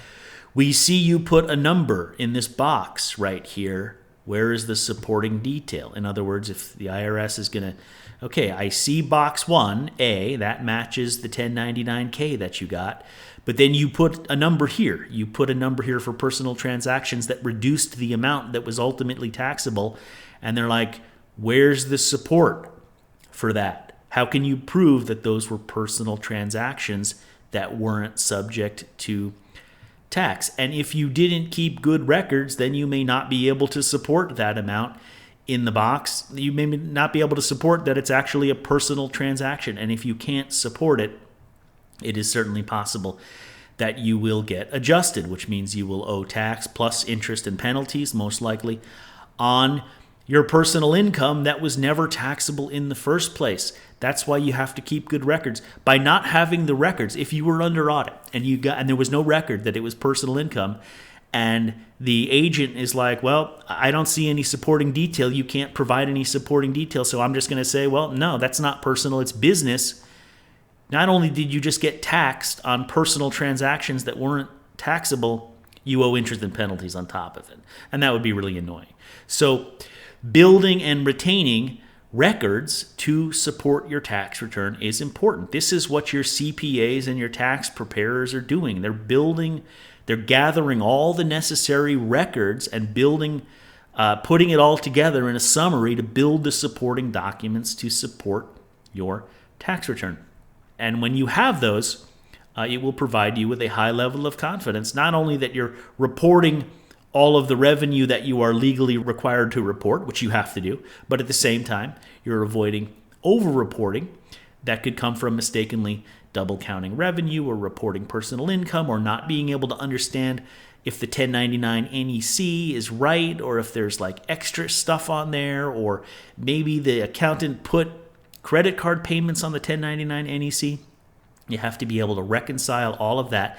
we see you put a number in this box right here, where is the supporting detail? In other words, if the IRS is going to, okay, I see box 1A, that matches the 1099K that you got, but then you put a number here. You put a number here for personal transactions that reduced the amount that was ultimately taxable, and they're like, where's the support for that? How can you prove that those were personal transactions that weren't subject to tax? And if you didn't keep good records, then you may not be able to support that amount in the box. You may not be able to support that it's actually a personal transaction. And if you can't support it, it is certainly possible that you will get adjusted, which means you will owe tax plus interest and penalties, most likely, on your personal income that was never taxable in the first place. That's why you have to keep good records. By not having the records, if you were under audit and there was no record that it was personal income, and the agent is like, well, I don't see any supporting detail. You can't provide any supporting detail. So I'm just going to say, well, no, that's not personal. It's business. Not only did you just get taxed on personal transactions that weren't taxable, you owe interest and penalties on top of it. And that would be really annoying. So building and retaining records to support your tax return is important. This is what your CPAs and your tax preparers are doing. They're gathering all the necessary records and putting it all together in a summary to build the supporting documents to support your tax return. And when you have those, it will provide you with a high level of confidence, not only that you're reporting all of the revenue that you are legally required to report, which you have to do, but at the same time, you're avoiding over-reporting that could come from mistakenly double counting revenue or reporting personal income or not being able to understand if the 1099 NEC is right or if there's like extra stuff on there, or maybe the accountant put credit card payments on the 1099 NEC. You have to be able to reconcile all of that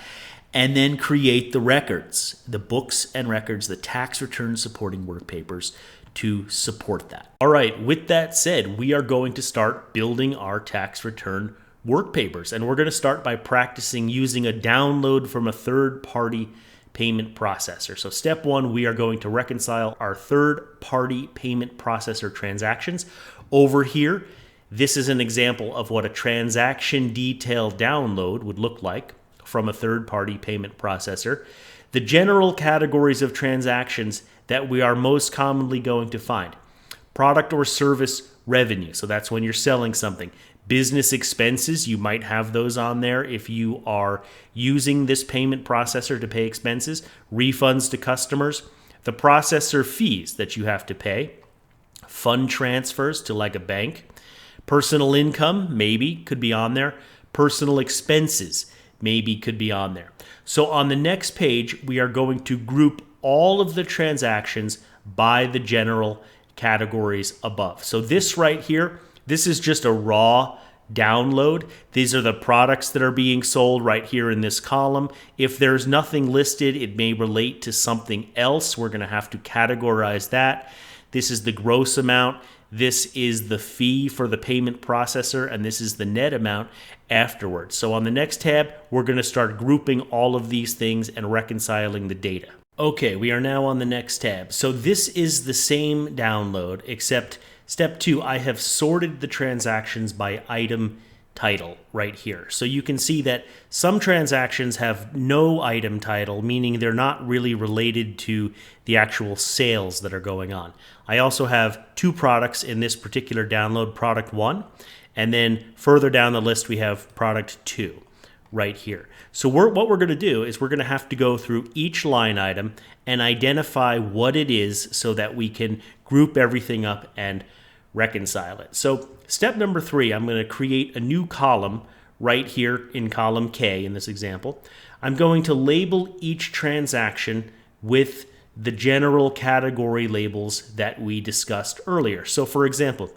and then create the records, the books and records, the tax return supporting work papers to support that. All right, with that said, we are going to start building our tax return work papers, and we're going to start by practicing using a download from a third-party payment processor. So step one, we are going to reconcile our third-party payment processor transactions. Over here, this is an example of what a transaction detail download would look like from a third-party payment processor. The general categories of transactions that we are most commonly going to find: product or service revenue, so that's when you're selling something. Business expenses, you might have those on there if you are using this payment processor to pay expenses. Refunds to customers, the processor fees that you have to pay, fund transfers to like a bank, personal income maybe could be on there, personal expenses maybe could be on there. So on the next page, we are going to group all of the transactions by the general categories above. So this right here, this is just a raw download. These are the products that are being sold right here in this column. If there's nothing listed, it may relate to something else. We're going to have to categorize that. This is the gross amount. This is the fee for the payment processor, and this is the net amount afterwards. So on the next tab, we're going to start grouping all of these things and reconciling the data. Okay, we are now on the next tab. So this is the same download, except step two, I have sorted the transactions by item title right here. So you can see that some transactions have no item title, meaning they're not really related to the actual sales that are going on. I also have two products in this particular download, product one, and then further down the list we have product two right here. So what we're going to do is we're going to have to go through each line item and identify what it is so that we can group everything up and reconcile it. So step number three, I'm going to create a new column right here in column K in this example. I'm going to label each transaction with the general category labels that we discussed earlier. So for example,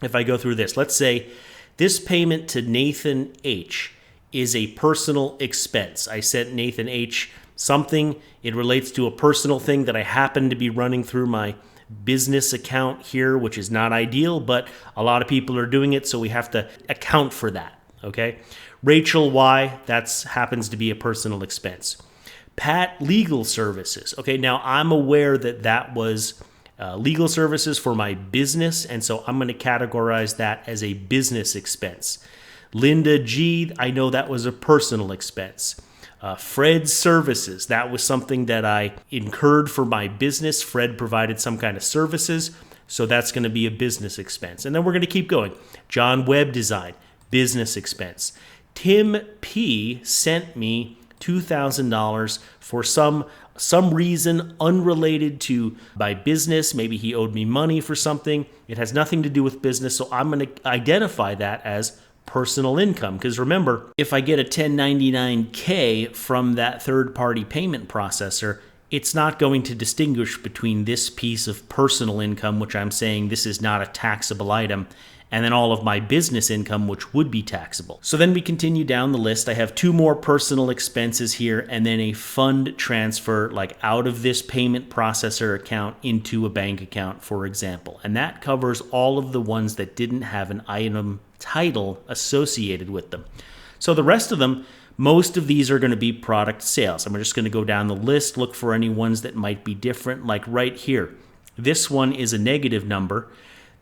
if I go through this, let's say this payment to Nathan H is a personal expense. I sent Nathan H something. It relates to a personal thing that I happen to be running through my business account here, which is not ideal, but a lot of people are doing it, so we have to account for that, okay? Rachel Y, that happens to be a personal expense. Pat, legal services. Okay, now I'm aware that that was legal services for my business, and so I'm going to categorize that as a business expense. Linda G, I know that was a personal expense. Fred's services, that was something that I incurred for my business. Fred provided some kind of services, so that's going to be a business expense. And then we're going to keep going. John Web Design, business expense. Tim P sent me $2,000 for some reason unrelated to my business. Maybe he owed me money for something. It has nothing to do with business, so I'm going to identify that as personal income. Because remember, if I get a 1099K from that third-party payment processor, it's not going to distinguish between this piece of personal income, which I'm saying this is not a taxable item, and then all of my business income, which would be taxable. So then we continue down the list. I have two more personal expenses here, and then a fund transfer, like out of this payment processor account into a bank account, for example. And that covers all of the ones that didn't have an item title associated with them. So the rest of them, most of these are going to be product sales. I'm just going to go down the list, look for any ones that might be different, like right here. This one is a negative number.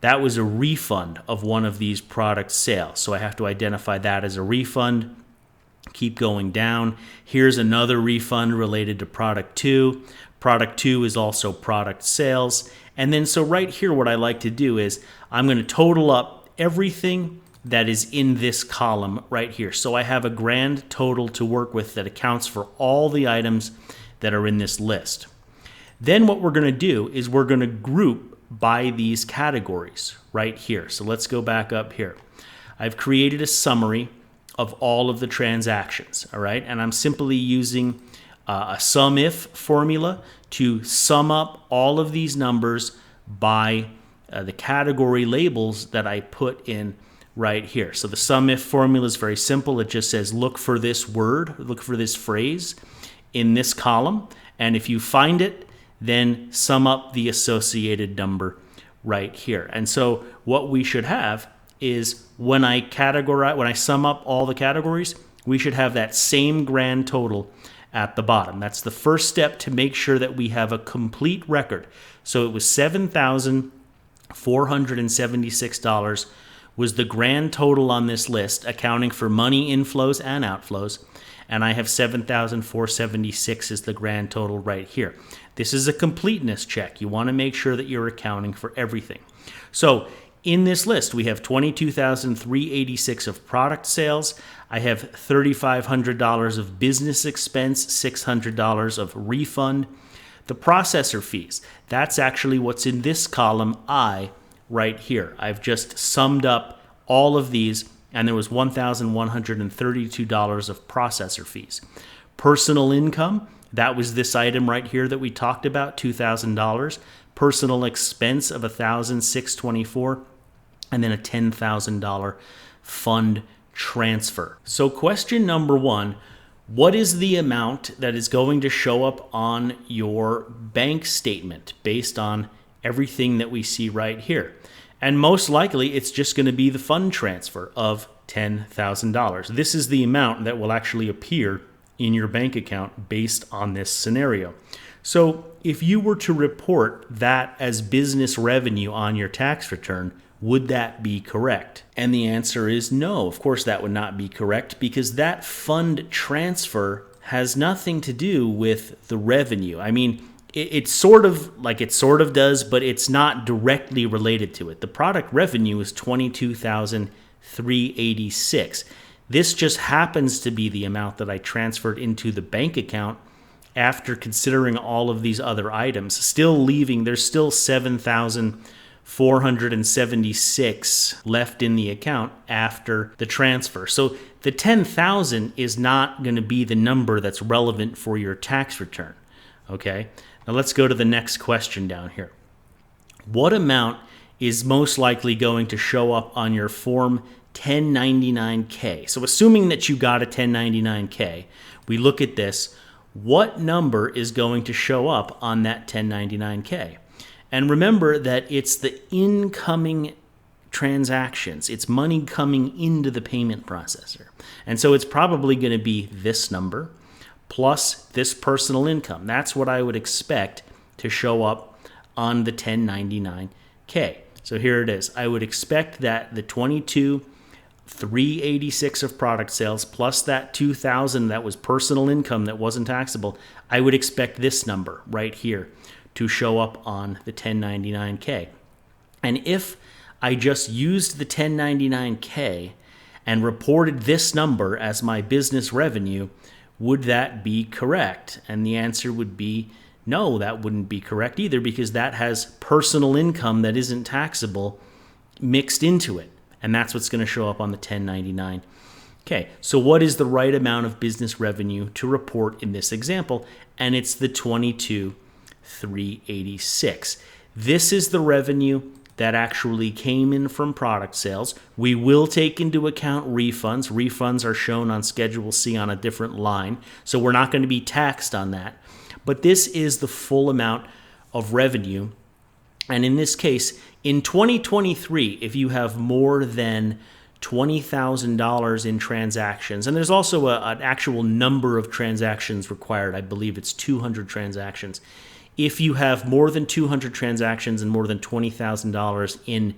that was a refund of one of these product sales. So I have to identify that as a refund. Keep going down. Here's another refund related to product 2. Product 2 is also product sales. And then so right here, what I like to do is I'm going to total up everything that is in this column right here. So I have a grand total to work with that accounts for all the items that are in this list. Then what we're going to do is we're going to group by these categories right here. So let's go back up here. I've created a summary of all of the transactions, all right? And I'm simply using a sum if formula to sum up all of these numbers by the category labels that I put in right here. So the sum if formula is very simple. It just says look for this word, look for this phrase in this column, and if you find it, then sum up the associated number right here. And so what we should have is when I sum up all the categories, we should have that same grand total at the bottom. That's the first step to make sure that we have a complete record. So it was $7,476 was the grand total on this list, accounting for money inflows and outflows. And I have $7,476 is the grand total right here. This is a completeness check. You want to make sure that you're accounting for everything. So in this list, we have $22,386 of product sales. I have $3,500 of business expense, $600 of refund. The processor fees, that's actually what's in this column I right here. I've just summed up all of these, and there was $1,132 of processor fees. Personal income, that was this item right here that we talked about, $2,000. Personal expense of $1,624, and then a $10,000 fund transfer. So question number 1, what is the amount that is going to show up on your bank statement based on everything that we see right here? And most likely, it's just going to be the fund transfer of $10,000. This is the amount that will actually appear in your bank account based on this scenario. So if you were to report that as business revenue on your tax return, would that be correct? And the answer is no. Of course, that would not be correct because that fund transfer has nothing to do with the revenue. I mean, it's sort of does, but it's not directly related to it. The product revenue is $22,386. This just happens to be the amount that I transferred into the bank account after considering all of these other items. There's still $7,476 left in the account after the transfer. So the $10,000 is not going to be the number that's relevant for your tax return. Okay? Now let's go to the next question down here. What amount is most likely going to show up on your Form 1099-K? So assuming that you got a 1099-K, we look at this. What number is going to show up on that 1099-K? And remember that it's the incoming transactions. It's money coming into the payment processor. And so it's probably going to be this number plus this personal income. That's what I would expect to show up on the 1099-K. So here it is. I would expect that the $22,386 of product sales plus that $2,000 that was personal income that wasn't taxable, I would expect this number right here to show up on the 1099-K. And if I just used the 1099-K and reported this number as my business revenue, would that be correct? And the answer would be no, that wouldn't be correct either because that has personal income that isn't taxable mixed into it. And that's what's going to show up on the 1099-K. So what is the right amount of business revenue to report in this example? And it's the $22,386. This is the revenue that actually came in from product sales. We will take into account refunds. Refunds are shown on Schedule C on a different line, so we're not going to be taxed on that. But this is the full amount of revenue. And in this case, in 2023, if you have more than $20,000 in transactions, and there's also an actual number of transactions required, I believe it's 200 transactions. If you have more than 200 transactions and more than $20,000 in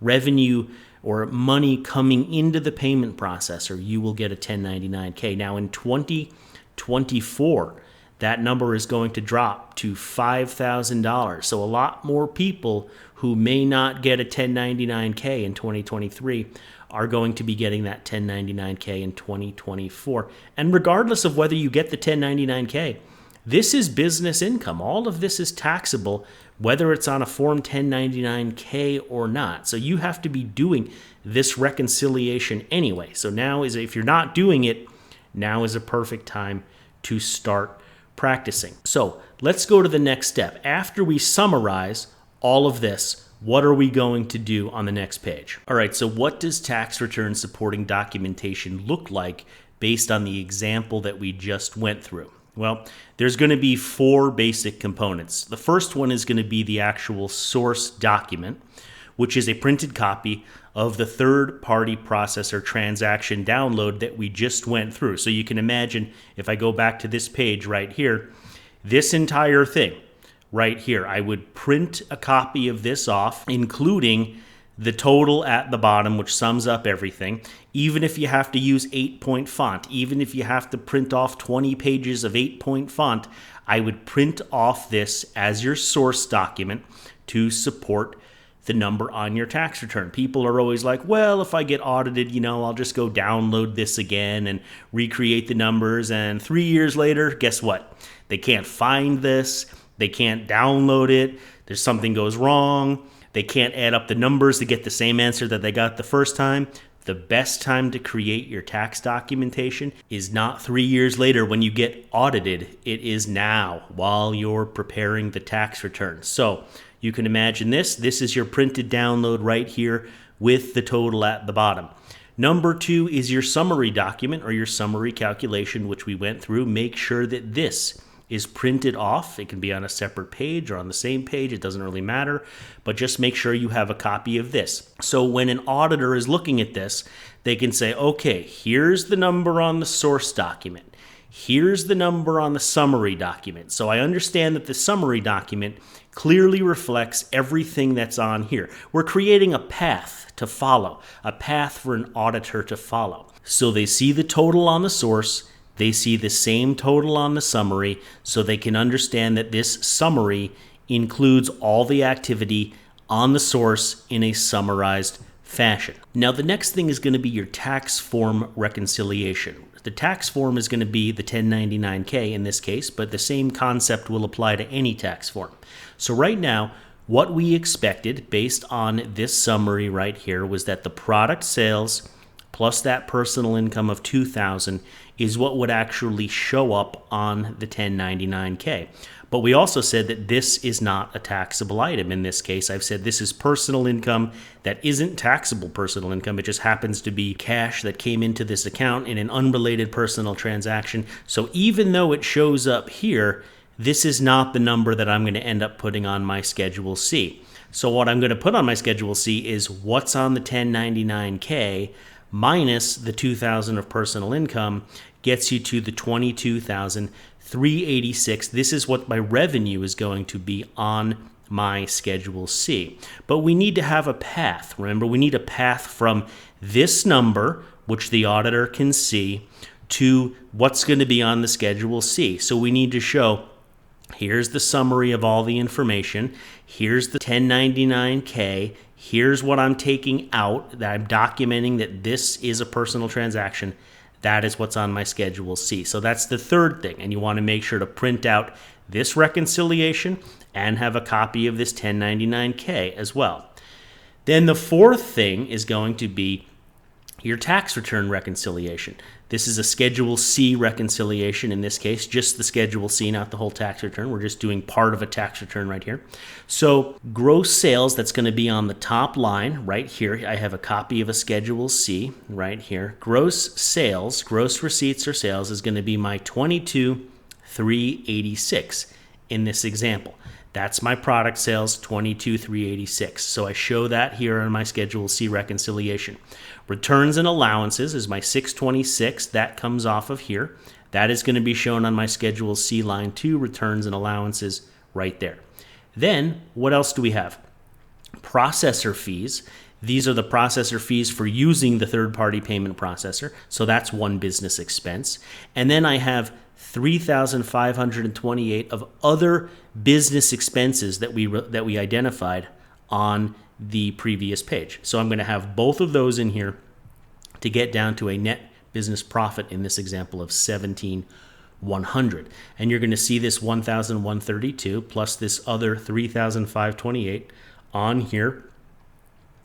revenue or money coming into the payment processor, you will get a 1099-K. Now in 2024, that number is going to drop to $5,000. So a lot more people who may not get a 1099-K in 2023 are going to be getting that 1099-K in 2024. And regardless of whether you get the 1099-K, this is business income. All of this is taxable, whether it's on a Form 1099-K or not. So you have to be doing this reconciliation anyway. So now if you're not doing it, now is a perfect time to start practicing. So let's go to the next step. After we summarize all of this, what are we going to do on the next page? All right, so what does tax return supporting documentation look like based on the example that we just went through? Well, there's going to be 4 basic components. The first one is going to be the actual source document, which is a printed copy of the third-party processor transaction download that we just went through. So you can imagine, if I go back to this page right here, this entire thing right here, I would print a copy of this off, including the total at the bottom, which sums up everything. Even if you have to use 8-point font, even if you have to print off 20 pages of 8-point font, I would print off this as your source document to support the number on your tax return. People are always like, well, if I get audited, I'll just go download this again and recreate the numbers. And 3 years later, guess what? They can't find this. They can't download it. There's something goes wrong. They can't add up the numbers to get the same answer that they got the first time. The best time to create your tax documentation is not 3 years later when you get audited. It is now while you're preparing the tax return. So you can imagine this. This is your printed download right here with the total at the bottom. Number 2 is your summary document or your summary calculation, which we went through. Make sure that this is printed off. It can be on a separate page or on the same page. It doesn't really matter, but just make sure you have a copy of this. So when an auditor is looking at this, they can say, okay, here's the number on the source document. Here's the number on the summary document. So I understand that the summary document clearly reflects everything that's on here. We're creating a path to follow, a path for an auditor to follow. So they see the total on the source, they see the same total on the summary, so they can understand that this summary includes all the activity on the source in a summarized fashion. Now, the next thing is going to be your tax form reconciliation. The tax form is going to be the 1099-K in this case, but the same concept will apply to any tax form. So right now, what we expected based on this summary right here was that the product sales plus that personal income of $2,000 is what would actually show up on the 1099-K. But we also said that this is not a taxable item. In this case, I've said this is personal income that isn't taxable personal income. It just happens to be cash that came into this account in an unrelated personal transaction. So even though it shows up here, this is not the number that I'm going to end up putting on my Schedule C. So what I'm going to put on my Schedule C is what's on the 1099-K minus the $2,000 of personal income gets you to the $22,386. This is what my revenue is going to be on my Schedule C. But we need to have a path. Remember, we need a path from this number, which the auditor can see, to what's going to be on the Schedule C. So we need to show, here's the summary of all the information. Here's the 1099-K. Here's what I'm taking out, that I'm documenting that this is a personal transaction. That is what's on my Schedule C. So that's the third thing. And you want to make sure to print out this reconciliation and have a copy of this 1099-K as well. Then the fourth thing is going to be your tax return reconciliation. This is a Schedule C reconciliation in this case, just the Schedule C, not the whole tax return. We're just doing part of a tax return right here. So gross sales, that's going to be on the top line right here. I have a copy of a Schedule C right here. Gross sales, gross receipts or sales is going to be my $22,386 in this example. That's my product sales, $22,386. So I show that here on my Schedule C reconciliation. Returns and allowances is my $626. That comes off of here. That is going to be shown on my Schedule C line 2, returns and allowances right there. Then what else do we have? Processor fees. These are the processor fees for using the third-party payment processor. So that's one business expense. And then I have $3,528 of other business expenses that we identified on the previous page. So I'm going to have both of those in here to get down to a net business profit in this example of $17,100. And you're going to see this $1,132 plus this other $3,528 on here.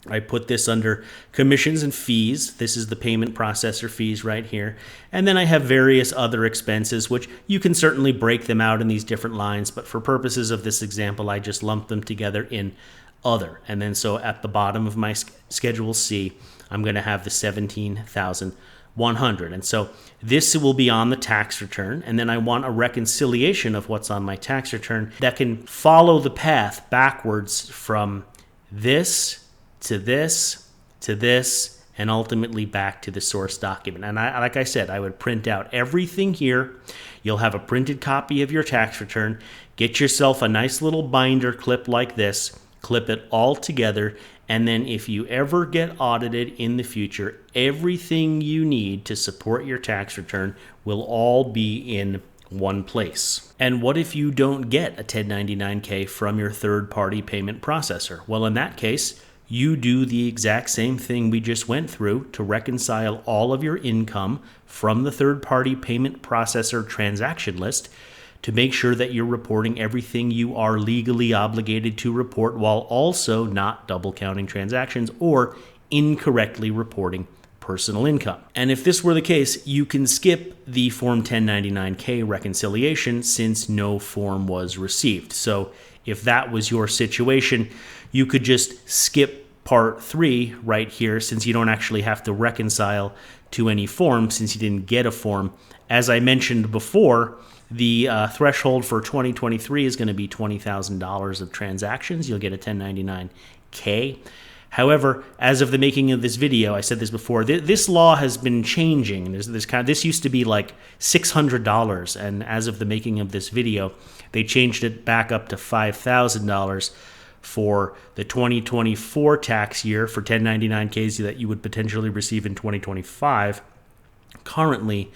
I put this under commissions and fees. This is the payment processor fees right here. And then I have various other expenses, which you can certainly break them out in these different lines. But for purposes of this example, I just lump them together in other. And then so at the bottom of my Schedule C, I'm going to have the $17,100. And so this will be on the tax return. And then I want a reconciliation of what's on my tax return that can follow the path backwards from this to this, to this, and ultimately back to the source document. And like I said, I would print out everything here. You'll have a printed copy of your tax return. Get yourself a nice little binder clip like this, clip it all together, and then if you ever get audited in the future, everything you need to support your tax return will all be in one place. And what if you don't get a 1099-K from your third-party payment processor? Well, in that case, you do the exact same thing we just went through to reconcile all of your income from the third-party payment processor transaction list to make sure that you're reporting everything you are legally obligated to report while also not double counting transactions or incorrectly reporting personal income. And if this were the case, you can skip the Form 1099-K reconciliation since no form was received. So if that was your situation, you could just skip Part 3 right here since you don't actually have to reconcile to any form since you didn't get a form. As I mentioned before, the threshold for 2023 is going to be $20,000 of transactions. You'll get a 1099-K. However, as of the making of this video, I said this before, this law has been changing. This used to be like $600, and as of the making of this video, they changed it back up to $5,000 for the 2024 tax year for 1099-Ks that you would potentially receive in 2025. Currently,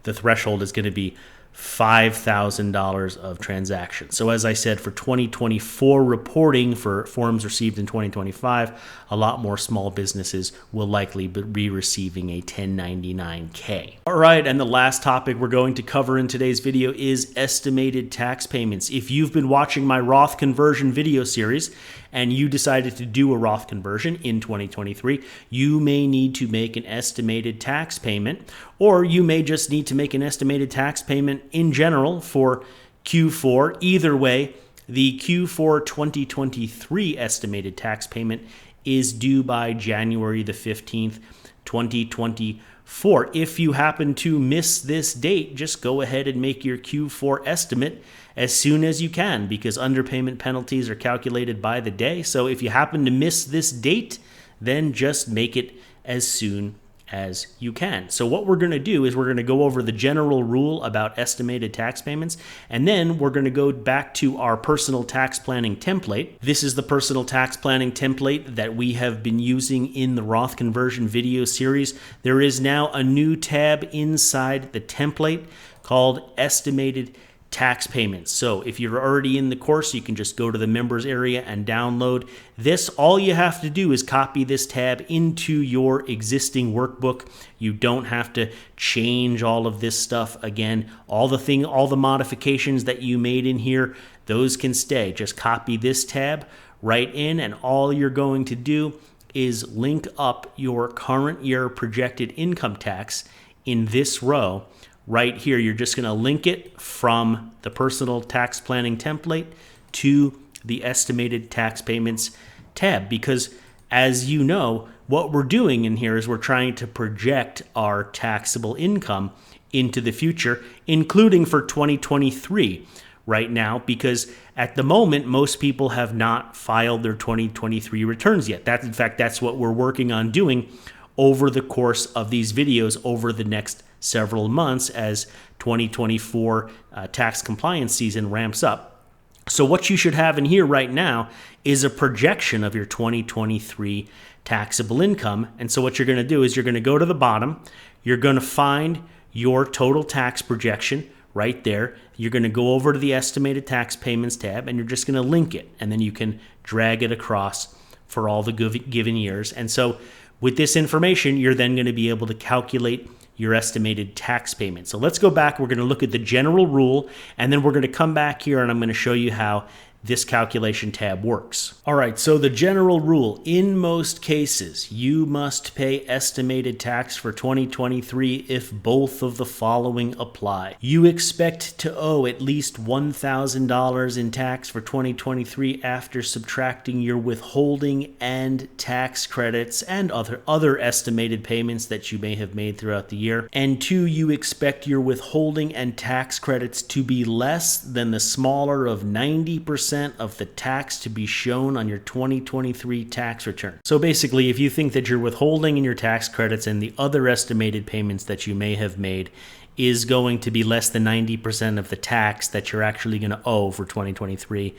the threshold is going to be $5,000 of transactions. So as I said, for 2024 reporting for forms received in 2025, a lot more small businesses will likely be receiving a 1099-K. All right, and the last topic we're going to cover in today's video is estimated tax payments. If you've been watching my Roth conversion video series and you decided to do a Roth conversion in 2023, you may need to make an estimated tax payment, or you may just need to make an estimated tax payment in general for Q4. Either way, the Q4 2023 estimated tax payment is due by January the 15th, 2024. If you happen to miss this date, just go ahead and make your Q4 estimate as soon as you can, because underpayment penalties are calculated by the day. So if you happen to miss this date, then just make it as soon as you can. So what we're going to do is we're going to go over the general rule about estimated tax payments, and then we're going to go back to our personal tax planning template. This is the personal tax planning template that we have been using in the Roth conversion video series. There is now a new tab inside the template called Estimated Tax Payments. So if you're already in the course, you can just go to the members area and download this. All you have to do is copy this tab into your existing workbook. You don't have to change all of this stuff again. All the modifications that you made in here, those can stay. Just copy this tab right in, and all you're going to do is link up your current year projected income tax in this row. Right here, you're just going to link it from the personal tax planning template to the estimated tax payments tab, because as you know, what we're doing in here is we're trying to project our taxable income into the future, including for 2023 right now, because at the moment, most people have not filed their 2023 returns yet. In fact, that's what we're working on doing over the course of these videos over the next several months as 2024 tax compliance season ramps up. So what you should have in here right now is a projection of your 2023 taxable income. And so what you're going to do is you're going to go to the bottom. You're going to find your total tax projection right there. You're going to go over to the estimated tax payments tab, and you're just going to link it. And then you can drag it across for all the given years. And so with this information, you're then going to be able to calculate your estimated tax payment. So let's go back. We're going to look at the general rule, and then we're going to come back here and I'm going to show you how this calculation tab works. All right, so the general rule, in most cases, you must pay estimated tax for 2023 if both of the following apply. You expect to owe at least $1,000 in tax for 2023 after subtracting your withholding and tax credits and other estimated payments that you may have made throughout the year. And 2, you expect your withholding and tax credits to be less than the smaller of 90% of the tax to be shown on your 2023 tax return. So basically, if you think that your withholding and your tax credits and the other estimated payments that you may have made is going to be less than 90% of the tax that you're actually going to owe for 2023,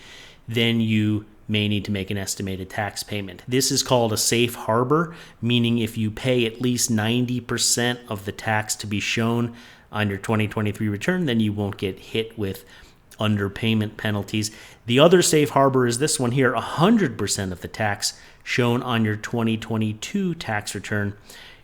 then you may need to make an estimated tax payment. This is called a safe harbor, meaning if you pay at least 90% of the tax to be shown on your 2023 return, then you won't get hit with underpayment penalties. The other safe harbor is this one here, 100% of the tax shown on your 2022 tax return.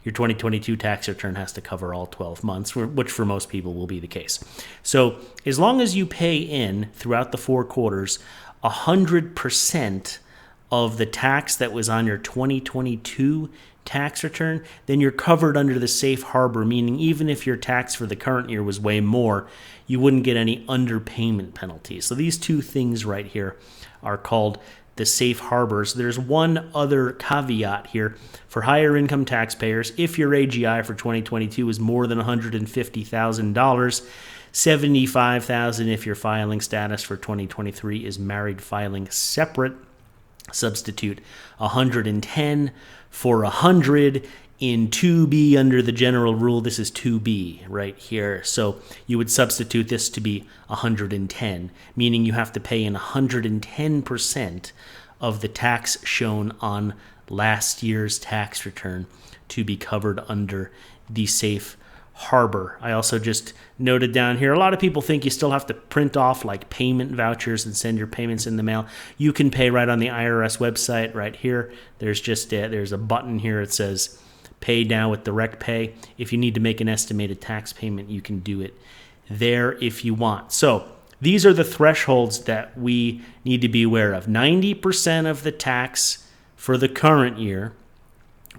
Your 2022 tax return has to cover all 12 months, which for most people will be the case. So as long as you pay in throughout the 4 quarters 100% of the tax that was on your 2022 tax return, then you're covered under the safe harbor, meaning even if your tax for the current year was way more, you wouldn't get any underpayment penalties. So these 2 things right here are called the safe harbors. There's one other caveat here. For higher income taxpayers, if your AGI for 2022 is more than $150,000, $75,000 if your filing status for 2023 is married filing separate. Substitute 110 for 100 in 2B under the general rule. This is 2B right here. So you would substitute this to be 110, meaning you have to pay in 110% of the tax shown on last year's tax return to be covered under the safe harbor. I also just noted down here, a lot of people think you still have to print off like payment vouchers and send your payments in the mail. You can pay right on the IRS website right here. There's just there's a button here. It says pay now with direct pay. If you need to make an estimated tax payment, you can do it there if you want. So these are the thresholds that we need to be aware of. 90% of the tax for the current year,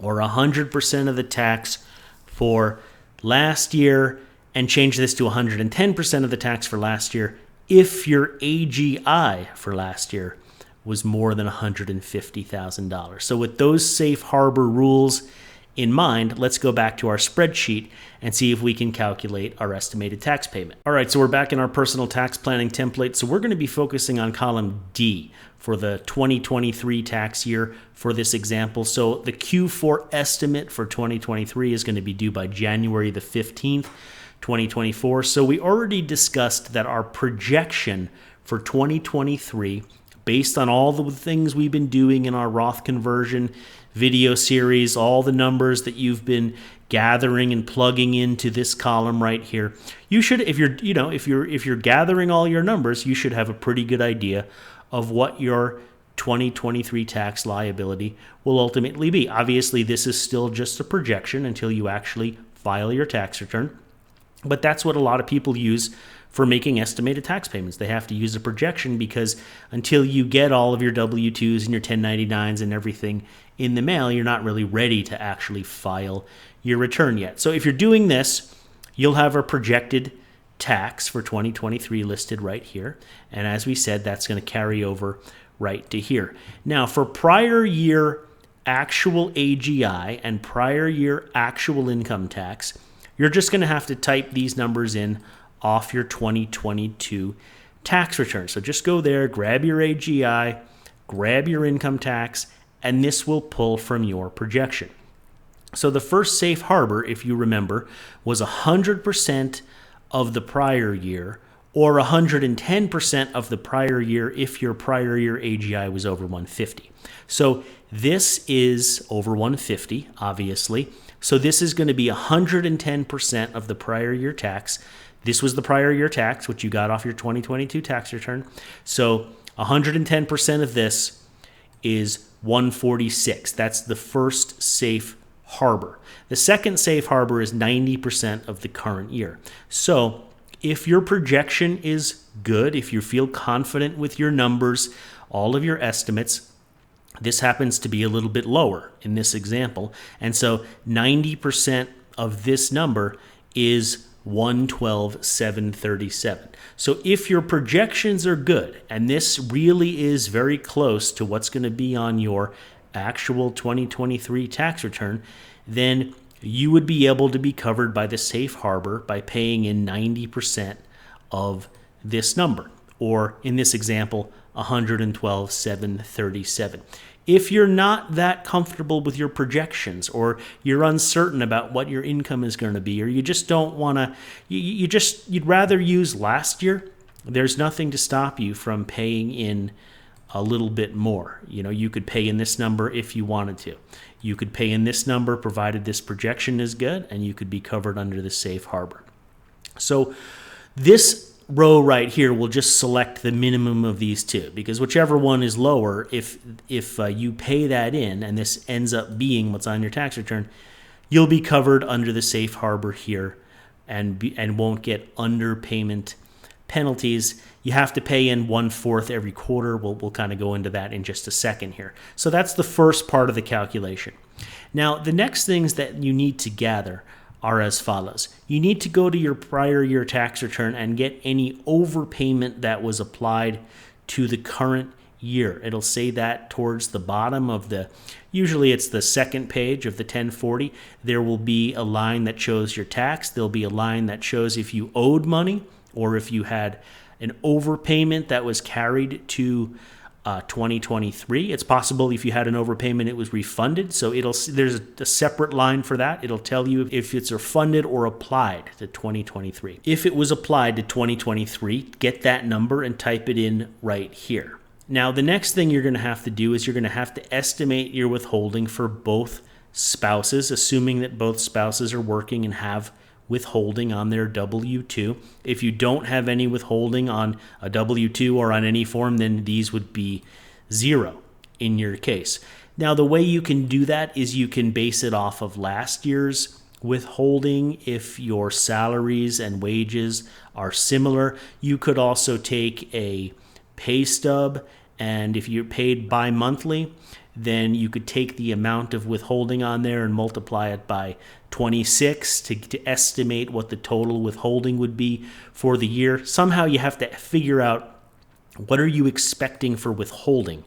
or 100% of the tax for last year, and change this to 110% of the tax for last year if your AGI for last year was more than $150,000. So with those safe harbor rules in mind, let's go back to our spreadsheet and see if we can calculate our estimated tax payment. All right, so we're back in our personal tax planning template. So we're going to be focusing on column D for the 2023 tax year for this example. So the Q4 estimate for 2023 is going to be due by January the 15th, 2024. So we already discussed that our projection for 2023, based on all the things we've been doing in our Roth conversion video series, all the numbers that you've been gathering and plugging into this column right here, you should, if you're gathering all your numbers, you should have a pretty good idea of what your 2023 tax liability will ultimately be. Obviously, this is still just a projection until you actually file your tax return, but that's what a lot of people use for making estimated tax payments. They have to use a projection because until you get all of your W-2s and your 1099s and everything in the mail, you're not really ready to actually file your return yet. So if you're doing this, you'll have a projected tax for 2023 listed right here. And as we said, that's going to carry over right to here. Now, for prior year actual AGI and prior year actual income tax, you're just going to have to type these numbers in off your 2022 tax return. So just go there, grab your AGI, grab your income tax, and this will pull from your projection. So the first safe harbor, if you remember, was 100% of the prior year or 110% of the prior year if your prior year AGI was over 150. So this is over 150, obviously. So this is going to be 110% of the prior year tax. This was the prior year tax, which you got off your 2022 tax return. So 110% of this is 146. That's the first safe harbor. The second safe harbor is 90% of the current year. So if your projection is good, if you feel confident with your numbers, all of your estimates, this happens to be a little bit lower in this example. And so 90% of this number is 112,737. So if your projections are good, and this really is very close to what's going to be on your actual 2023 tax return, then you would be able to be covered by the safe harbor by paying in 90% of this number, or in this example, 112,737. If you're not that comfortable with your projections, or you're uncertain about what your income is going to be, or you just don't want to, you'd rather use last year, there's nothing to stop you from paying in a little bit more. You could pay in this number if you wanted to. You could pay in this number provided this projection is good, and you could be covered under the safe harbor. So this row right here will just select the minimum of these two, because whichever one is lower, if you pay that in and this ends up being what's on your tax return, you'll be covered under the safe harbor here and won't get underpayment penalties. You have to pay in 1/4 every quarter. We'll kind of go into that in just a second here. So that's the first part of the calculation. Now, the next things that you need to gather are as follows. You need to go to your prior year tax return and get any overpayment that was applied to the current year. It'll say that towards the bottom of usually it's the second page of the 1040. There will be a line that shows your tax. There'll be a line that shows if you owed money or if you had an overpayment that was carried to 2023. It's possible if you had an overpayment, it was refunded. So there's a separate line for that. It'll tell you if it's refunded or applied to 2023. If it was applied to 2023, get that number and type it in right here. Now, the next thing you're going to have to do is you're going to have to estimate your withholding for both spouses, assuming that both spouses are working and have withholding on their W-2. If you don't have any withholding on a W-2 or on any form, then these would be 0 in your case. Now, the way you can do that is you can base it off of last year's withholding. If your salaries and wages are similar, you could also take a pay stub, and if you're paid bi-monthly, then you could take the amount of withholding on there and multiply it by 26 to estimate what the total withholding would be for the year. Somehow you have to figure out what are you expecting for withholding,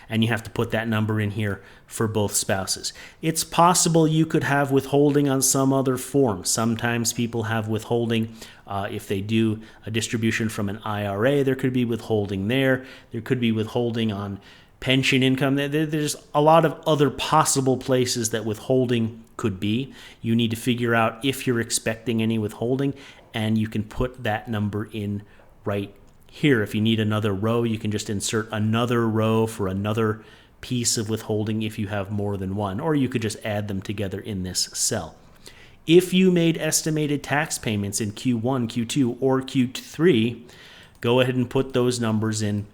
and you have to put that number in here for both spouses. It's possible you could have withholding on some other form. Sometimes people have withholding if they do a distribution from an IRA. There could be withholding there. There could be withholding on pension income. There's a lot of other possible places that withholding could be. You need to figure out if you're expecting any withholding, and you can put that number in right here. If you need another row, you can just insert another row for another piece of withholding if you have more than one, or you could just add them together in this cell. If you made estimated tax payments in Q1, Q2, or Q3, go ahead and put those numbers in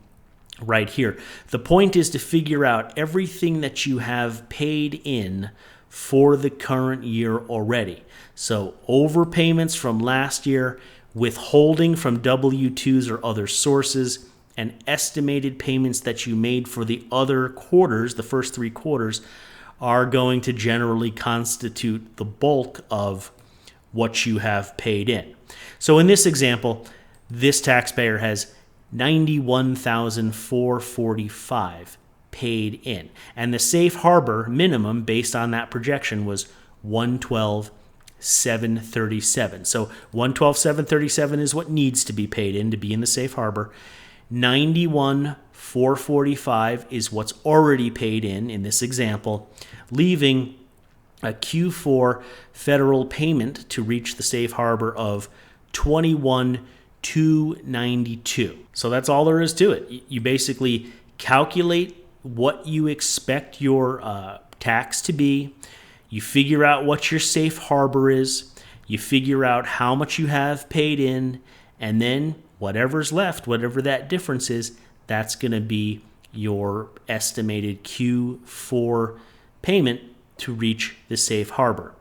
right here. The point is to figure out everything that you have paid in for the current year already. So overpayments from last year, withholding from W-2s or other sources, and estimated payments that you made for the other quarters, the first 3 quarters, are going to generally constitute the bulk of what you have paid in. So in this example, this taxpayer has $91,445 paid in, and the safe harbor minimum based on that projection was $112,737. So $112,737 is what needs to be paid in to be in the safe harbor. $91,445 is what's already paid in this example, leaving a Q4 federal payment to reach the safe harbor of $21,200. $292. So that's all there is to it. You basically calculate what you expect your tax to be. You figure out what your safe harbor is. You figure out how much you have paid in, and then whatever's left, whatever that difference is, that's going to be your estimated Q4 payment to reach the safe harbor.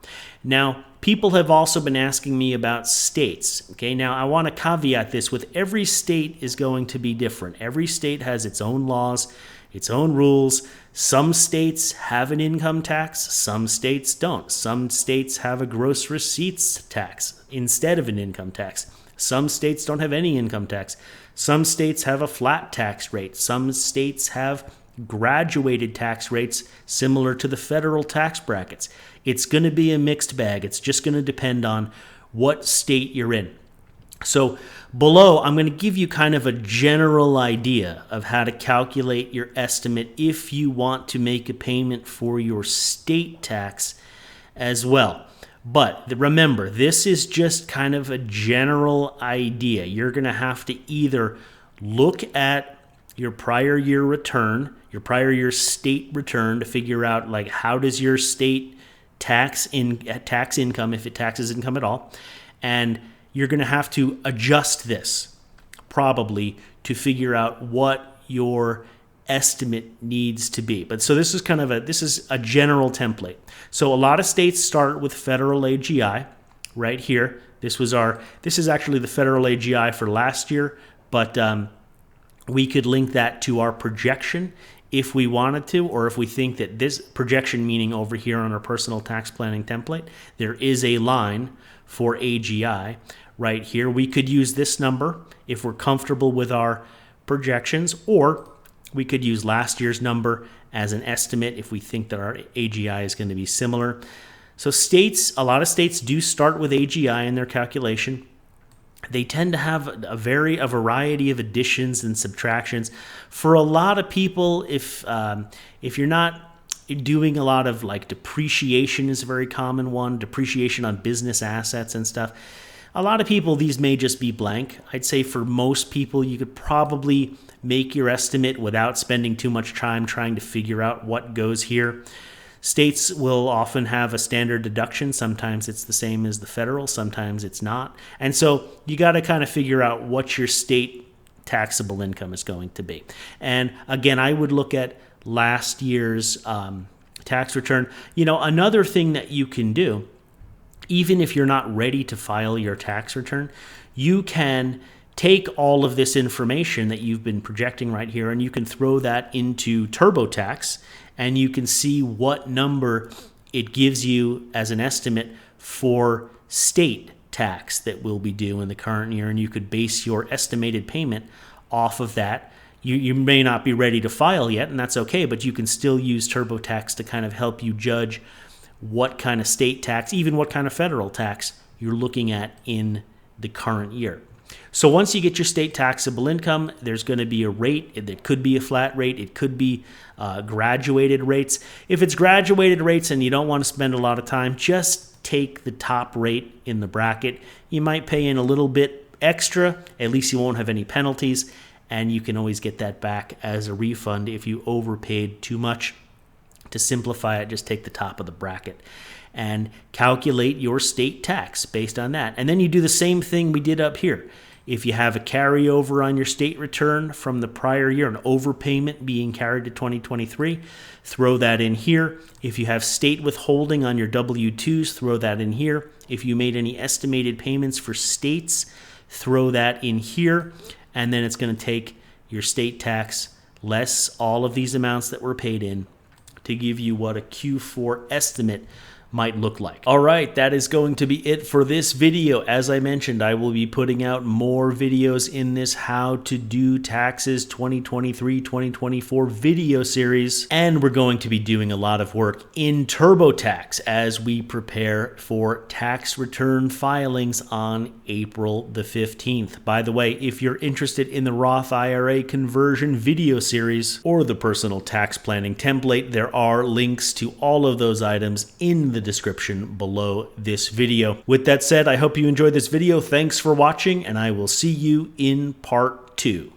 Now, people have also been asking me about states. Okay, now I want to caveat this with every state is going to be different. Every state has its own laws, its own rules. Some states have an income tax, some states don't. Some states have a gross receipts tax instead of an income tax. Some states don't have any income tax. Some states have a flat tax rate. Some states have graduated tax rates similar to the federal tax brackets. It's going to be a mixed bag. It's just going to depend on what state you're in. So below, I'm going to give you kind of a general idea of how to calculate your estimate if you want to make a payment for your state tax as well. But remember, this is just kind of a general idea. You're going to have to either look at your prior year return, your prior year state return to figure out like how does your state tax income, if it taxes income at all, and you're going to have to adjust this probably to figure out what your estimate needs to be. But so this is a general template. So a lot of states start with federal AGI right here. This is actually the federal AGI for last year, but we could link that to our projection if we wanted to, or if we think that this projection, meaning over here on our personal tax planning template, there is a line for AGI right here. We could use this number if we're comfortable with our projections, or we could use last year's number as an estimate if we think that our AGI is going to be similar. So a lot of states do start with AGI in their calculation. They tend to have a variety of additions and subtractions. For a lot of people, if you're not doing a lot of like depreciation is a very common one, depreciation on business assets and stuff. A lot of people, these may just be blank. I'd say for most people, you could probably make your estimate without spending too much time trying to figure out what goes here. States will often have a standard deduction. Sometimes it's the same as the federal, sometimes it's not. And so you got to kind of figure out what your state taxable income is going to be. And again, I would look at last year's tax return. Another thing that you can do, even if you're not ready to file your tax return, you can take all of this information that you've been projecting right here and you can throw that into TurboTax, and you can see what number it gives you as an estimate for state tax that will be due in the current year, and you could base your estimated payment off of that. You may not be ready to file yet, and that's okay, but you can still use TurboTax to kind of help you judge what kind of state tax, even what kind of federal tax you're looking at in the current year. So once you get your state taxable income, there's going to be a rate. It could be a flat rate. It could be graduated rates. If it's graduated rates and you don't want to spend a lot of time, just take the top rate in the bracket. You might pay in a little bit extra. At least you won't have any penalties, and you can always get that back as a refund if you overpaid too much. To simplify it, just take the top of the bracket and calculate your state tax based on that. And then you do the same thing we did up here. If you have a carryover on your state return from the prior year, an overpayment being carried to 2023, throw that in here. If you have state withholding on your W-2s, throw that in here. If you made any estimated payments for states, throw that in here. And then it's going to take your state tax less all of these amounts that were paid in to give you what a Q4 estimate might look like. All right, that is going to be it for this video. As I mentioned, I will be putting out more videos in this How to Do Taxes 2023-2024 video series, and we're going to be doing a lot of work in TurboTax as we prepare for tax return filings on April the 15th. By the way, if you're interested in the Roth IRA conversion video series or the personal tax planning template, there are links to all of those items in the description below this video. With that said, I hope you enjoyed this video. Thanks for watching, and I will see you in part 2.